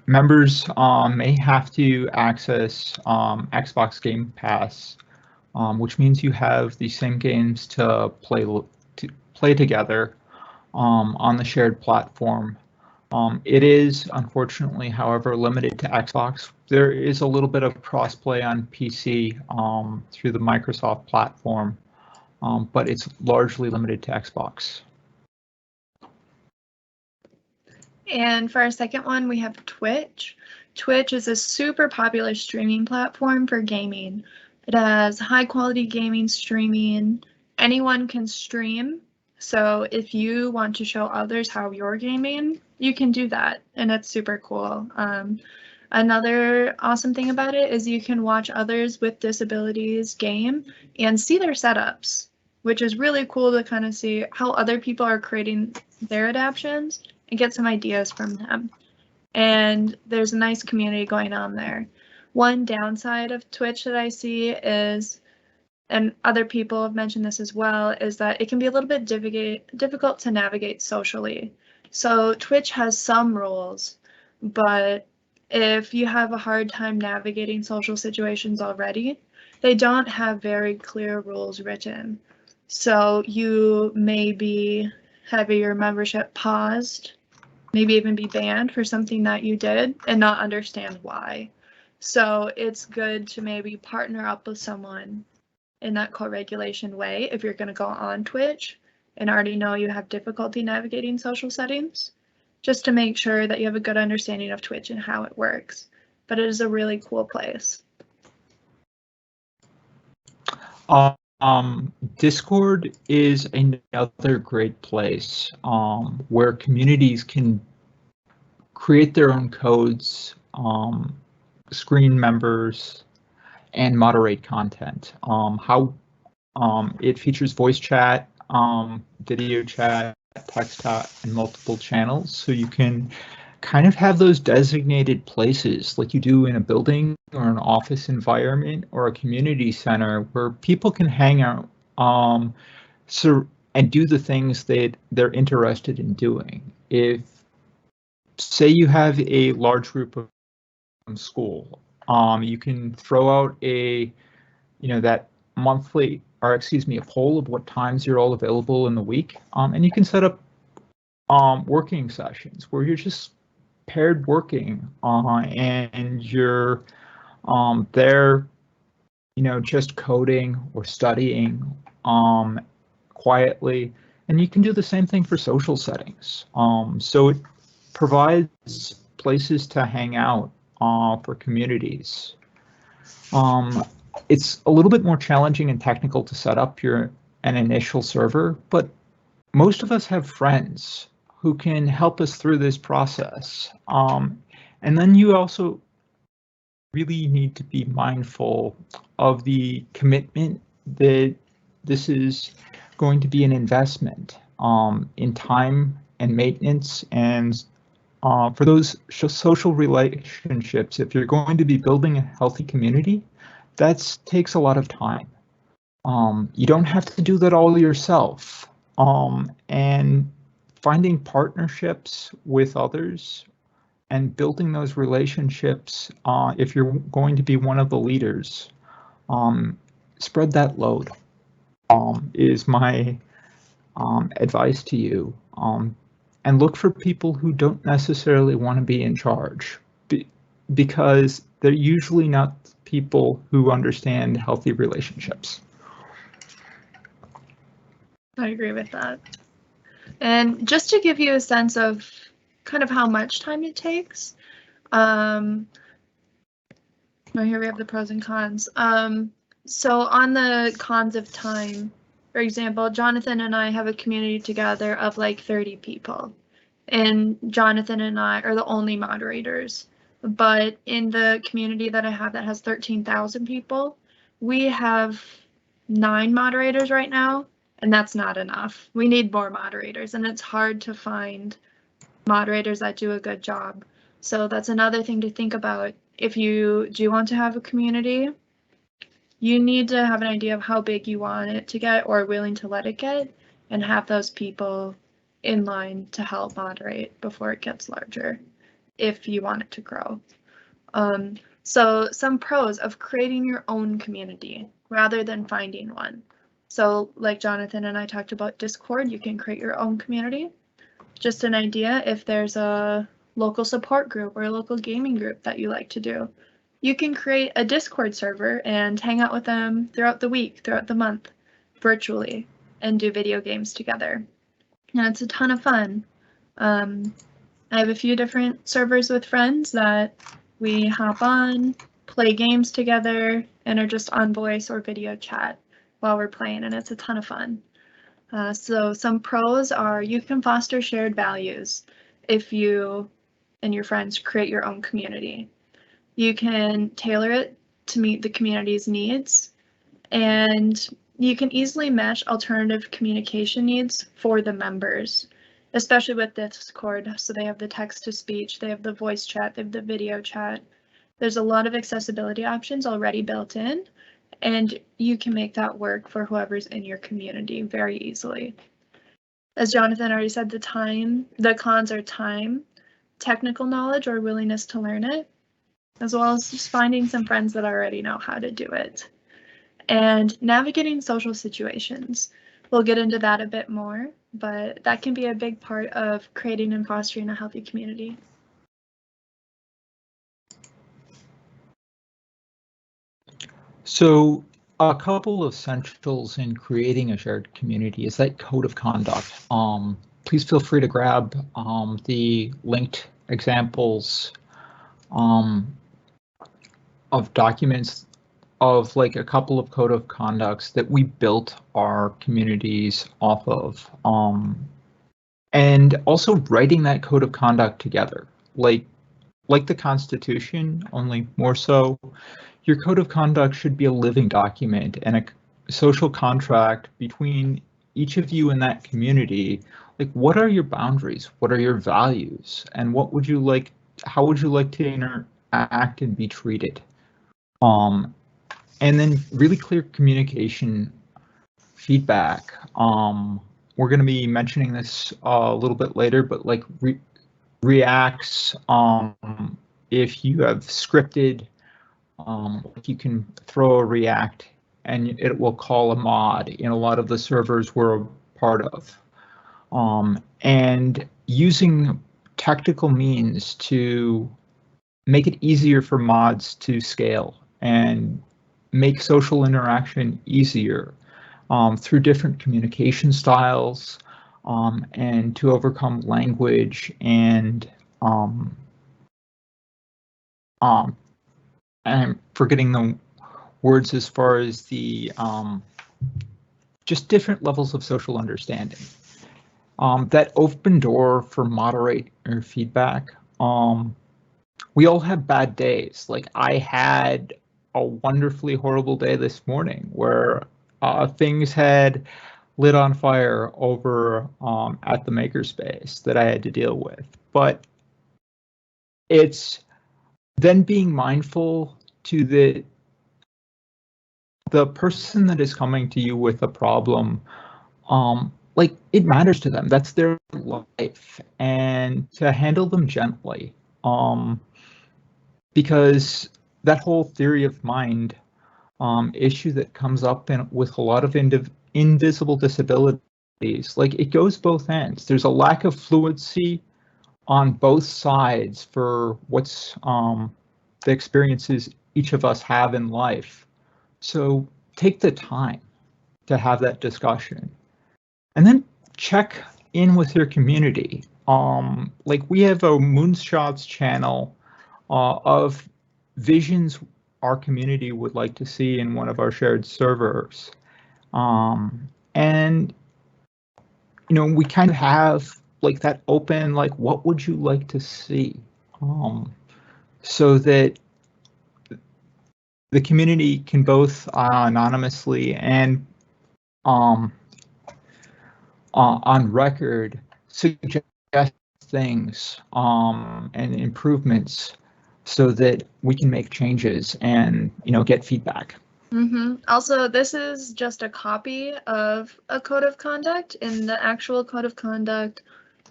Members may have to access Xbox Game Pass, which means you have the same games to play together on the shared platform. It is, unfortunately, however, limited to Xbox. There is a little bit of crossplay on PC through the Microsoft platform, but it's largely limited to Xbox. And for our second one, we have Twitch. Twitch is a super popular streaming platform for gaming. It has high quality gaming streaming. Anyone can stream. So if you want to show others how you're gaming, you can do that. And it's super cool. Another awesome thing about it is you can watch others with disabilities game and see their setups, which is really cool to kind of see how other people are creating their adaptations and get some ideas from them. And there's a nice community going on there. One downside of Twitch that I see is, and other people have mentioned this as well, is that it can be a little bit difficult to navigate socially. So Twitch has some rules, but if you have a hard time navigating social situations already, they don't have very clear rules written. So you may be having your membership paused, maybe even be banned for something that you did and not understand why. So it's good to maybe partner up with someone in that co-regulation way if you're going to go on Twitch and already know you have difficulty navigating social settings, just to make sure that you have a good understanding of Twitch and how it works. But it is a really cool place. Discord is another great place where communities can create their own codes, screen members, and moderate content. It features voice chat, video chat, text chat, and multiple channels, so you can kind of have those designated places like you do in a building or an office environment or a community center where people can hang out and do the things that they're interested in doing. If, say, you have a large group of school, you can throw out that monthly, or excuse me, a poll of what times you're all available in the week, and you can set up working sessions where you're just paired working, and you're there, just coding or studying quietly, and you can do the same thing for social settings. So it provides places to hang out for communities. It's a little bit more challenging and technical to set up an initial server, but most of us have friends who can help us through this process. And then you also really need to be mindful of the commitment that this is going to be an investment in time and maintenance, and for those social relationships. If you're going to be building a healthy community, that takes a lot of time. You don't have to do that all yourself. And finding partnerships with others and building those relationships, if you're going to be one of the leaders, spread that load, is my advice to you. And look for people who don't necessarily want to be in charge, because they're usually not people who understand healthy relationships. I agree with that. And just to give you a sense of kind of how much time it takes, here we have the pros and cons. So on the cons of time, for example, Jonathan and I have a community together of like 30 people, and Jonathan and I are the only moderators. But in the community that I have that has 13,000 people, we have 9 moderators right now, and that's not enough. We need more moderators, and it's hard to find moderators that do a good job. So that's another thing to think about. If you do want to have a community, you need to have an idea of how big you want it to get or willing to let it get, and have those people in line to help moderate before it gets larger, if you want it to grow. So some pros of creating your own community rather than finding one. So like Jonathan and I talked about Discord, you can create your own community. Just an idea, if there's a local support group or a local gaming group that you like to do, you can create a Discord server and hang out with them throughout the week, throughout the month, virtually, and do video games together. And it's a ton of fun. I have a few different servers with friends that we hop on, play games together, and are just on voice or video chat while we're playing, and it's a ton of fun. So some pros are you can foster shared values if you and your friends create your own community. You can tailor it to meet the community's needs, and you can easily match alternative communication needs for the members, especially with Discord. So they have the text-to-speech, they have the voice chat, they have the video chat. There's a lot of accessibility options already built in, and you can make that work for whoever's in your community very easily. As Jonathan already said, the cons are time, technical knowledge or willingness to learn it, as well as just finding some friends that already know how to do it. And navigating social situations. We'll get into that a bit more, but that can be a big part of creating and fostering a healthy community. So a couple of essentials in creating a shared community is that code of conduct. Please feel free to grab the linked examples of documents of like a couple of code of conducts that we built our communities off of. And also writing that code of conduct together, like the Constitution, only more so. Your code of conduct should be a living document and a social contract between each of you in that community. like, what are your boundaries? What are your values? And what would you like, how would you like to interact and be treated? And then really clear communication feedback. We're going to be mentioning this a little bit later, but like reacts, if you have scripted, you can throw a react and it will call a mod in a lot of the servers we're a part of. And using technical means to make it easier for mods to scale and make social interaction easier through different communication styles, and to overcome language and I'm forgetting the words as far as the just different levels of social understanding. That open door for moderator feedback. We all have bad days. Like I had a wonderfully horrible day this morning where things had lit on fire over at the makerspace that I had to deal with. But it's then being mindful to the person that is coming to you with a problem, like it matters to them. That's their life, and to handle them gently, because that whole theory of mind issue that comes up with a lot of invisible disabilities, like it goes both ends. There's a lack of fluency on both sides for what's the experiences each of us have in life. So take the time to have that discussion, and then check in with your community. Like we have a Moonshots channel of visions our community would like to see in one of our shared servers. And, you know, we kind of have like that open, like, what would you like to see? So that the community can both anonymously and on record suggest things and improvements so that we can make changes and, you know, get feedback. Also, this is just a copy of a code of conduct. In the actual code of conduct,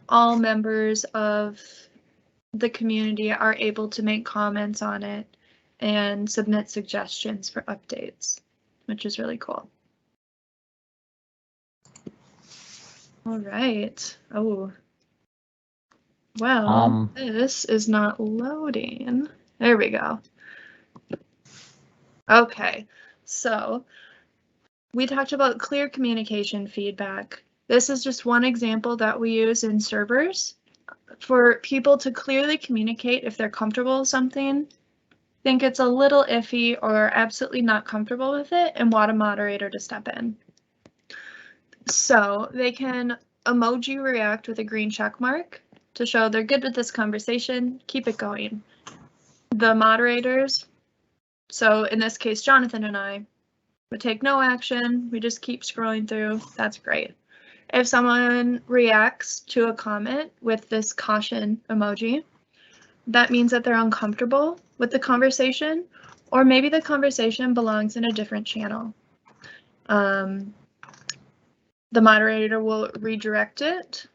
all members of the community are able to make comments on it and submit suggestions for updates, which is really cool. All right. Oh. Well, this is not loading. There we go. Okay, so we talked about clear communication feedback. This is just one example that we use in servers for people to clearly communicate if they're comfortable with something, think it's a little iffy, or absolutely not comfortable with it and want a moderator to step in. So they can emoji react with a green check mark to show they're good with this conversation, keep it going. The moderators, so in this case, Jonathan and I, would take no action, we just keep scrolling through, that's great. If someone reacts to a comment with this caution emoji, that means that they're uncomfortable with the conversation, or maybe the conversation belongs in a different channel. The moderator will redirect it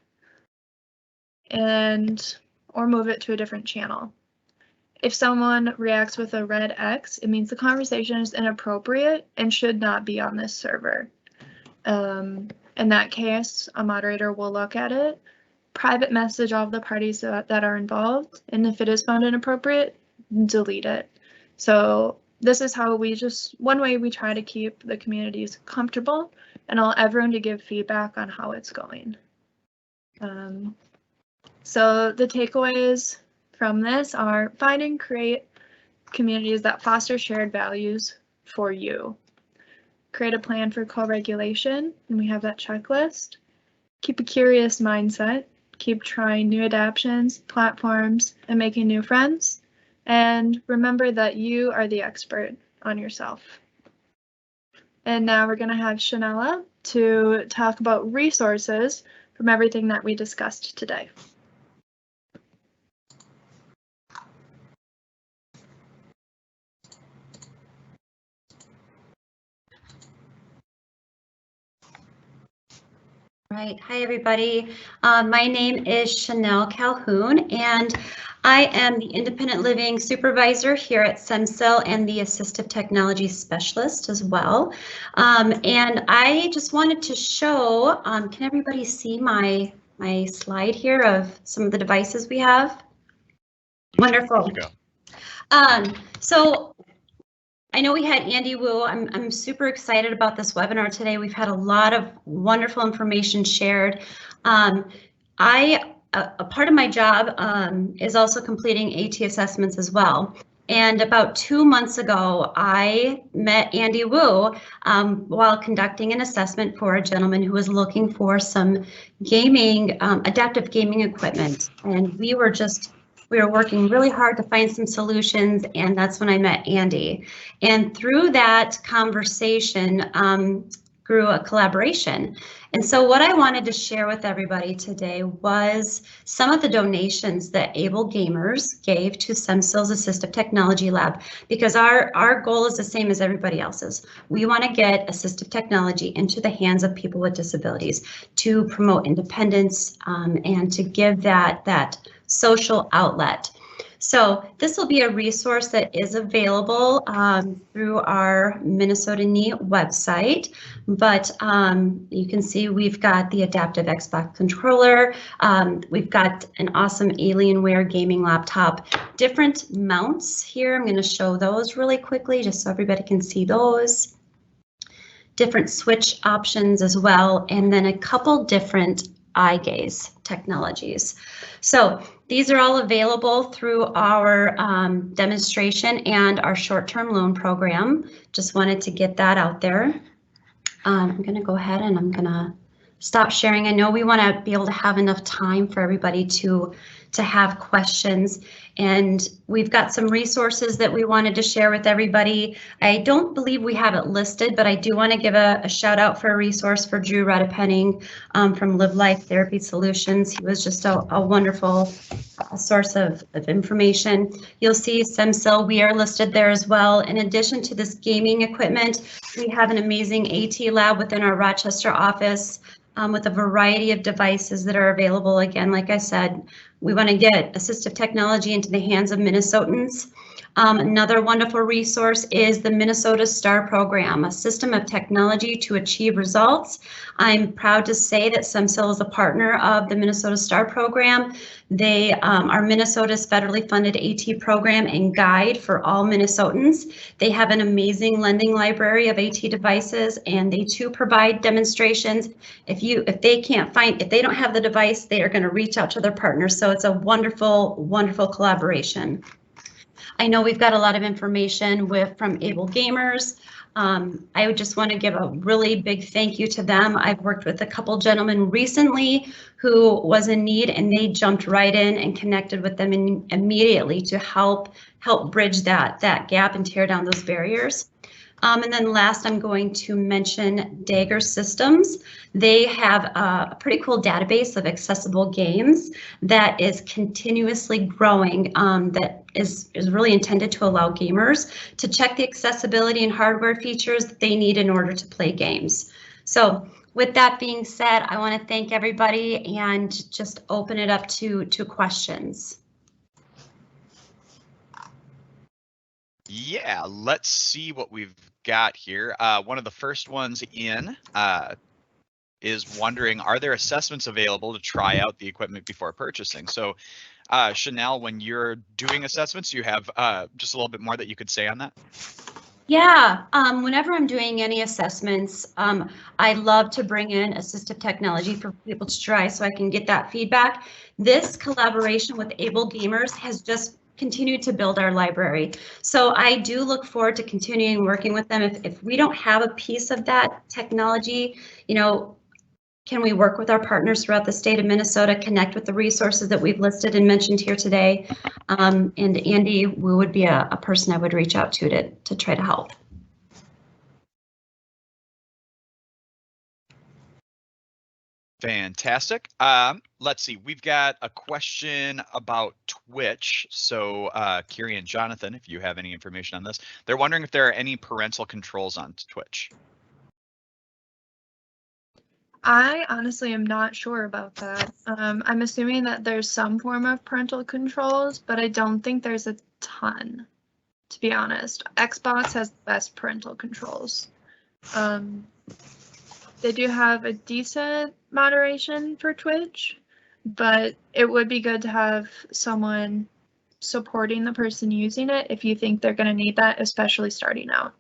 or move it to a different channel. If someone reacts with a red X, it means the conversation is inappropriate and should not be on this server. In that case, a moderator will look at it, private message all of the parties that are involved, and if it is found inappropriate, delete it. So this is how one way we try to keep the communities comfortable and allow everyone to give feedback on how it's going. So the takeaways from this are find and create communities that foster shared values for you. Create a plan for co-regulation, and we have that checklist. Keep a curious mindset. Keep trying new adaptations, platforms, and making new friends. And remember that you are the expert on yourself. And now we're going to have Shanella to talk about resources from everything that we discussed today. Right. Hi, everybody. My name is Chanel Calhoun, and I am the Independent Living Supervisor here at SEMCIL and the Assistive Technology Specialist as well. And I just wanted to show, can everybody see my slide here of some of the devices we have? Wonderful. So I know we had Andy Wu. I'm super excited about this webinar today. We've had a lot of wonderful information shared. A part of my job is also completing AT assessments as well. And about 2 months ago, I met Andy Wu while conducting an assessment for a gentleman who was looking for some gaming, adaptive gaming equipment. And we were working really hard to find some solutions, and that's when I met Andy. And through that conversation grew a collaboration. And so what I wanted to share with everybody today was some of the donations that Able Gamers gave to SEMCIL's Assistive Technology Lab, because our goal is the same as everybody else's. We want to get assistive technology into the hands of people with disabilities to promote independence and to give that social outlet. So this will be a resource that is available through our Minnesota NEAT website, but you can see we've got the adaptive Xbox controller, we've got an awesome Alienware gaming laptop, different mounts here. I'm going to show those really quickly just so everybody can see those. Different switch options as well, and then a couple different eye gaze technologies. So these are all available through our demonstration and our short-term loan program. Just wanted to get that out there. I'm going to go ahead and I'm going to stop sharing. I know we want to be able to have enough time for everybody to have questions, and we've got some resources that we wanted to share with everybody. I don't believe we have it listed, but I do want to give a shout out for a resource for Drew Redepenning from Live Life Therapy Solutions. He was just a wonderful source of information. You'll see SEMCIL, we are listed there as well. In addition to this gaming equipment, we have an amazing AT lab within our Rochester office with a variety of devices that are available. Again, like I said, we want to get assistive technology into the hands of Minnesotans. Another wonderful resource is the Minnesota STAR program, a system of technology to achieve results. I'm proud to say that SEMCIL is a partner of the Minnesota STAR program. They are Minnesota's federally funded AT program and guide for all Minnesotans. They have an amazing lending library of AT devices, and they too provide demonstrations. If they don't have the device, they are going to reach out to their partners. So it's a wonderful, wonderful collaboration. I know we've got a lot of information from Able Gamers. I would just want to give a really big thank you to them. I've worked with a couple gentlemen recently who was in need, and they jumped right in and connected with them immediately to help bridge that gap and tear down those barriers. And then last, I'm going to mention Dagger Systems. They have a pretty cool database of accessible games that is continuously growing, that is really intended to allow gamers to check the accessibility and hardware features that they need in order to play games. So with that being said, I want to thank everybody and just open it up to questions. Yeah, let's see what we've got here. One of the first ones in is wondering, are there assessments available to try out the equipment before purchasing? So Chanel, when you're doing assessments, you have just a little bit more that you could say on that? Yeah, whenever I'm doing any assessments, I love to bring in assistive technology for people to try so I can get that feedback. This collaboration with Able Gamers has just continued to build our library. So I do look forward to continuing working with them. If we don't have a piece of that technology, can we work with our partners throughout the state of Minnesota, connect with the resources that we've listed and mentioned here today? And Andy would be a person I would reach out to try to help. Fantastic. Let's see. We've got a question about Twitch. So, Kiri and Jonathan, if you have any information on this, they're wondering if there are any parental controls on Twitch. I honestly am not sure about that. I'm assuming that there's some form of parental controls, but I don't think there's a ton, to be honest. Xbox has the best parental controls. They do have a decent moderation for Twitch, but it would be good to have someone supporting the person using it if you think they're going to need that, especially starting out.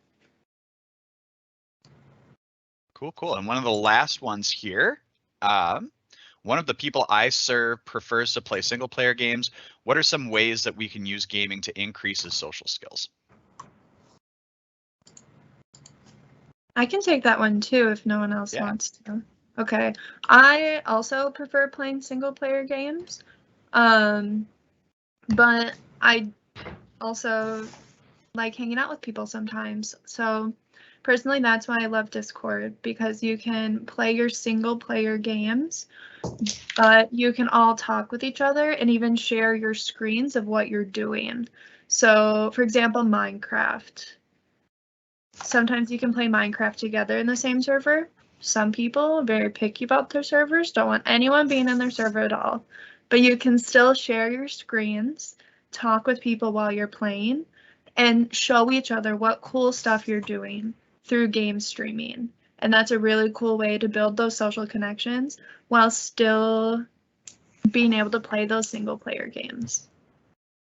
Cool, cool. And one of the last ones here, one of the people I serve prefers to play single player games. What are some ways that we can use gaming to increase his social skills? I can take that one too if no one else wants to. Okay. I also prefer playing single player games. But I also like hanging out with people sometimes. So personally, that's why I love Discord, because you can play your single player games, but you can all talk with each other and even share your screens of what you're doing. So for example, Minecraft. Sometimes you can play Minecraft together in the same server. Some people are very picky about their servers, don't want anyone being in their server at all. But you can still share your screens, talk with people while you're playing, and show each other what cool stuff you're doing through game streaming. And that's a really cool way to build those social connections while still being able to play those single player games.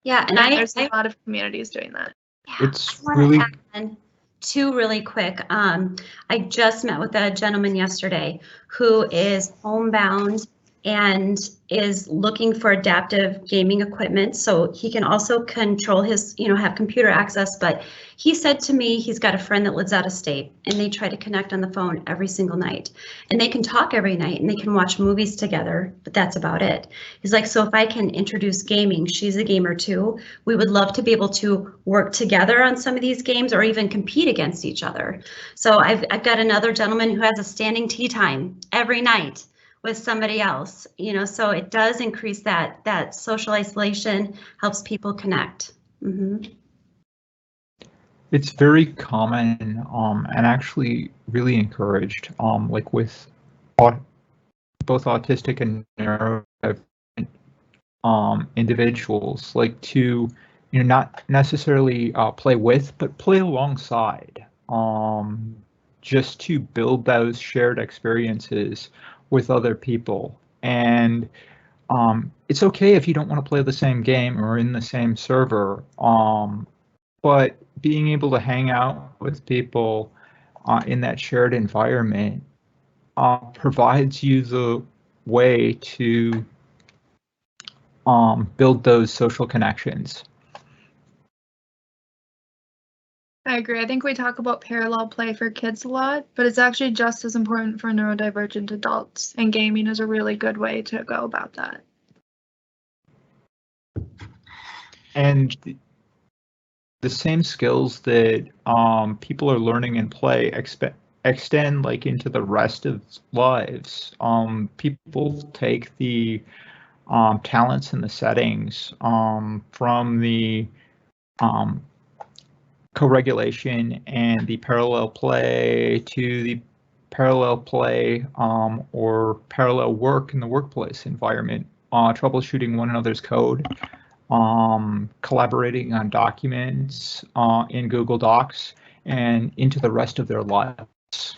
Yeah, and there's a lot of communities doing that. It's really two really quick. I just met with a gentleman yesterday who is homebound and is looking for adaptive gaming equipment, so he can also control his, have computer access. But he said to me he's got a friend that lives out of state, and they try to connect on the phone every single night, and they can talk every night and they can watch movies together, but that's about it. He's like, so if I can introduce gaming, she's a gamer too, we would love to be able to work together on some of these games or even compete against each other. So I've got another gentleman who has a standing tea time every night with somebody else, so it does increase that social isolation, helps people connect. Mm-hmm. It's very common and actually really encouraged, like with both autistic and neurodivergent individuals, like to not necessarily play with, but play alongside, just to build those shared experiences with other people. And it's okay if you don't want to play the same game or in the same server, but being able to hang out with people in that shared environment provides you the way to build those social connections. I agree. I think we talk about parallel play for kids a lot, but it's actually just as important for neurodivergent adults, and gaming is a really good way to go about that. And the same skills that people are learning in play extend like into the rest of lives. People take the talents and the settings from the co-regulation and the parallel play to the parallel play or parallel work in the workplace environment, troubleshooting one another's code, collaborating on documents in Google Docs, and into the rest of their lives.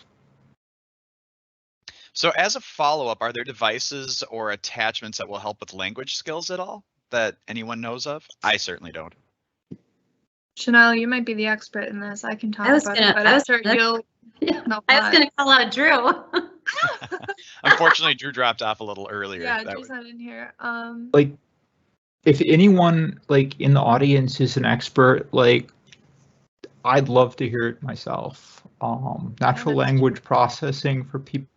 So as a follow-up, are there devices or attachments that will help with language skills at all that anyone knows of? I certainly don't. Chanel, you might be the expert in this. I can talk about it, but I'm sure you'll know. I was going to call out Drew. Unfortunately, Drew dropped off a little earlier. Yeah, Drew's not in here. Like, if anyone like in the audience is an expert, like, I'd love to hear it myself. Natural language processing for people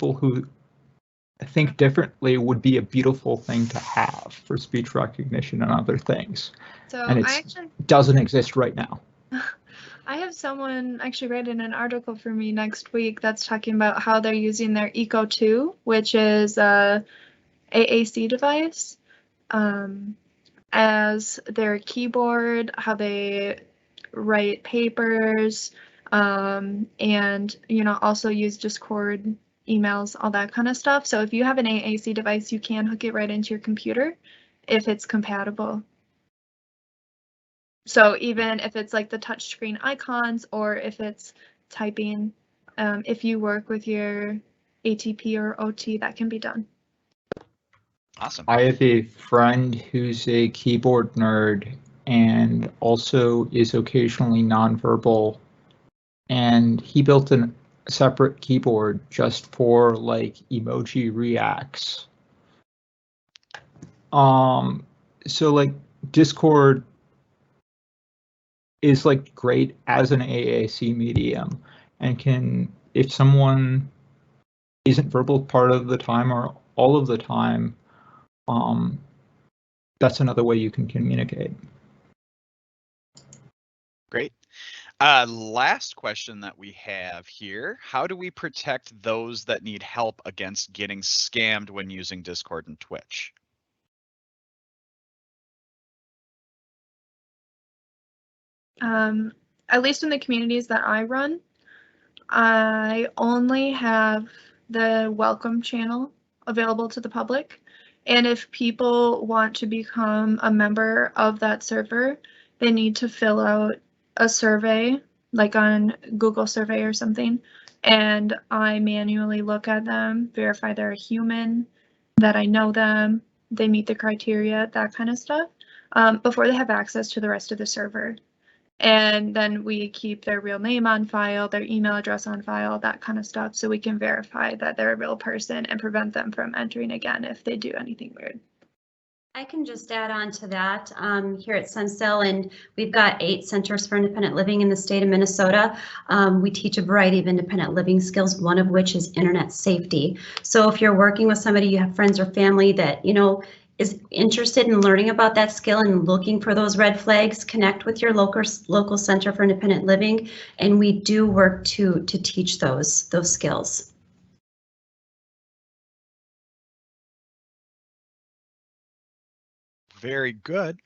who think differently would be a beautiful thing to have for speech recognition and other things. So and it doesn't exist right now. I have someone actually writing an article for me next week that's talking about how they're using their Eco 2, which is a AAC device, as their keyboard, how they write papers, and also use Discord, emails, all that kind of stuff. So if you have an AAC device, you can hook it right into your computer if it's compatible. So even if it's like the touchscreen icons, or if it's typing, if you work with your ATP or OT, that can be done. Awesome. I have a friend who's a keyboard nerd and also is occasionally nonverbal, and he built a separate keyboard just for like emoji reacts. So like Discord is like great as an AAC medium, and can, if someone isn't verbal part of the time or all of the time, that's another way you can communicate. Great. Last question that we have here. How do we protect those that need help against getting scammed when using Discord and Twitch? At least in the communities that I run, I only have the welcome channel available to the public. And if people want to become a member of that server, they need to fill out a survey, like on Google survey or something. And I manually look at them, verify they're a human, that I know them, they meet the criteria, that kind of stuff, before they have access to the rest of the server. And then we keep their real name on file, their email address on file, that kind of stuff, so we can verify that they're a real person and prevent them from entering again if they do anything weird. I can just add on to that. Here at Suncell, and we've got 8 centers for independent living in the state of Minnesota. We teach a variety of independent living skills, one of which is internet safety. So if you're working with somebody, you have friends or family that, is interested in learning about that skill and looking for those red flags, connect with your local center for independent living, and we do work to teach those skills. Very good.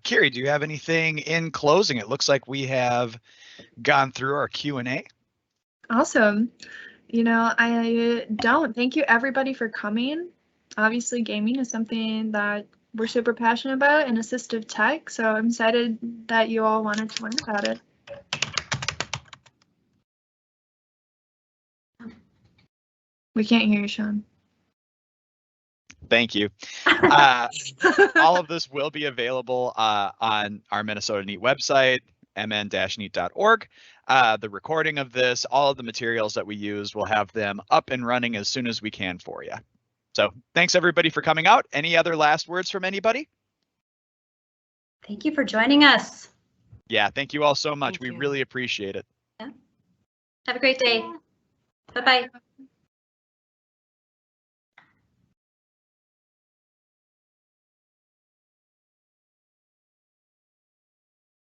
Kiri, do you have anything in closing? It looks like we have gone through our Q&A. Awesome. I don't. Thank you everybody for coming. Obviously, gaming is something that we're super passionate about, and assistive tech, so I'm excited that you all wanted to learn about it. We can't hear you, Sean. Thank you. All of this will be available on our Minnesota NEAT website, mn-neat.org. The recording of this, all of the materials that we used, we'll have them up and running as soon as we can for you. So thanks everybody for coming out. Any other last words from anybody? Thank you for joining us. Yeah, thank you all so much. Thank We you. really appreciate it. Yeah. Have a great day. Bye-bye.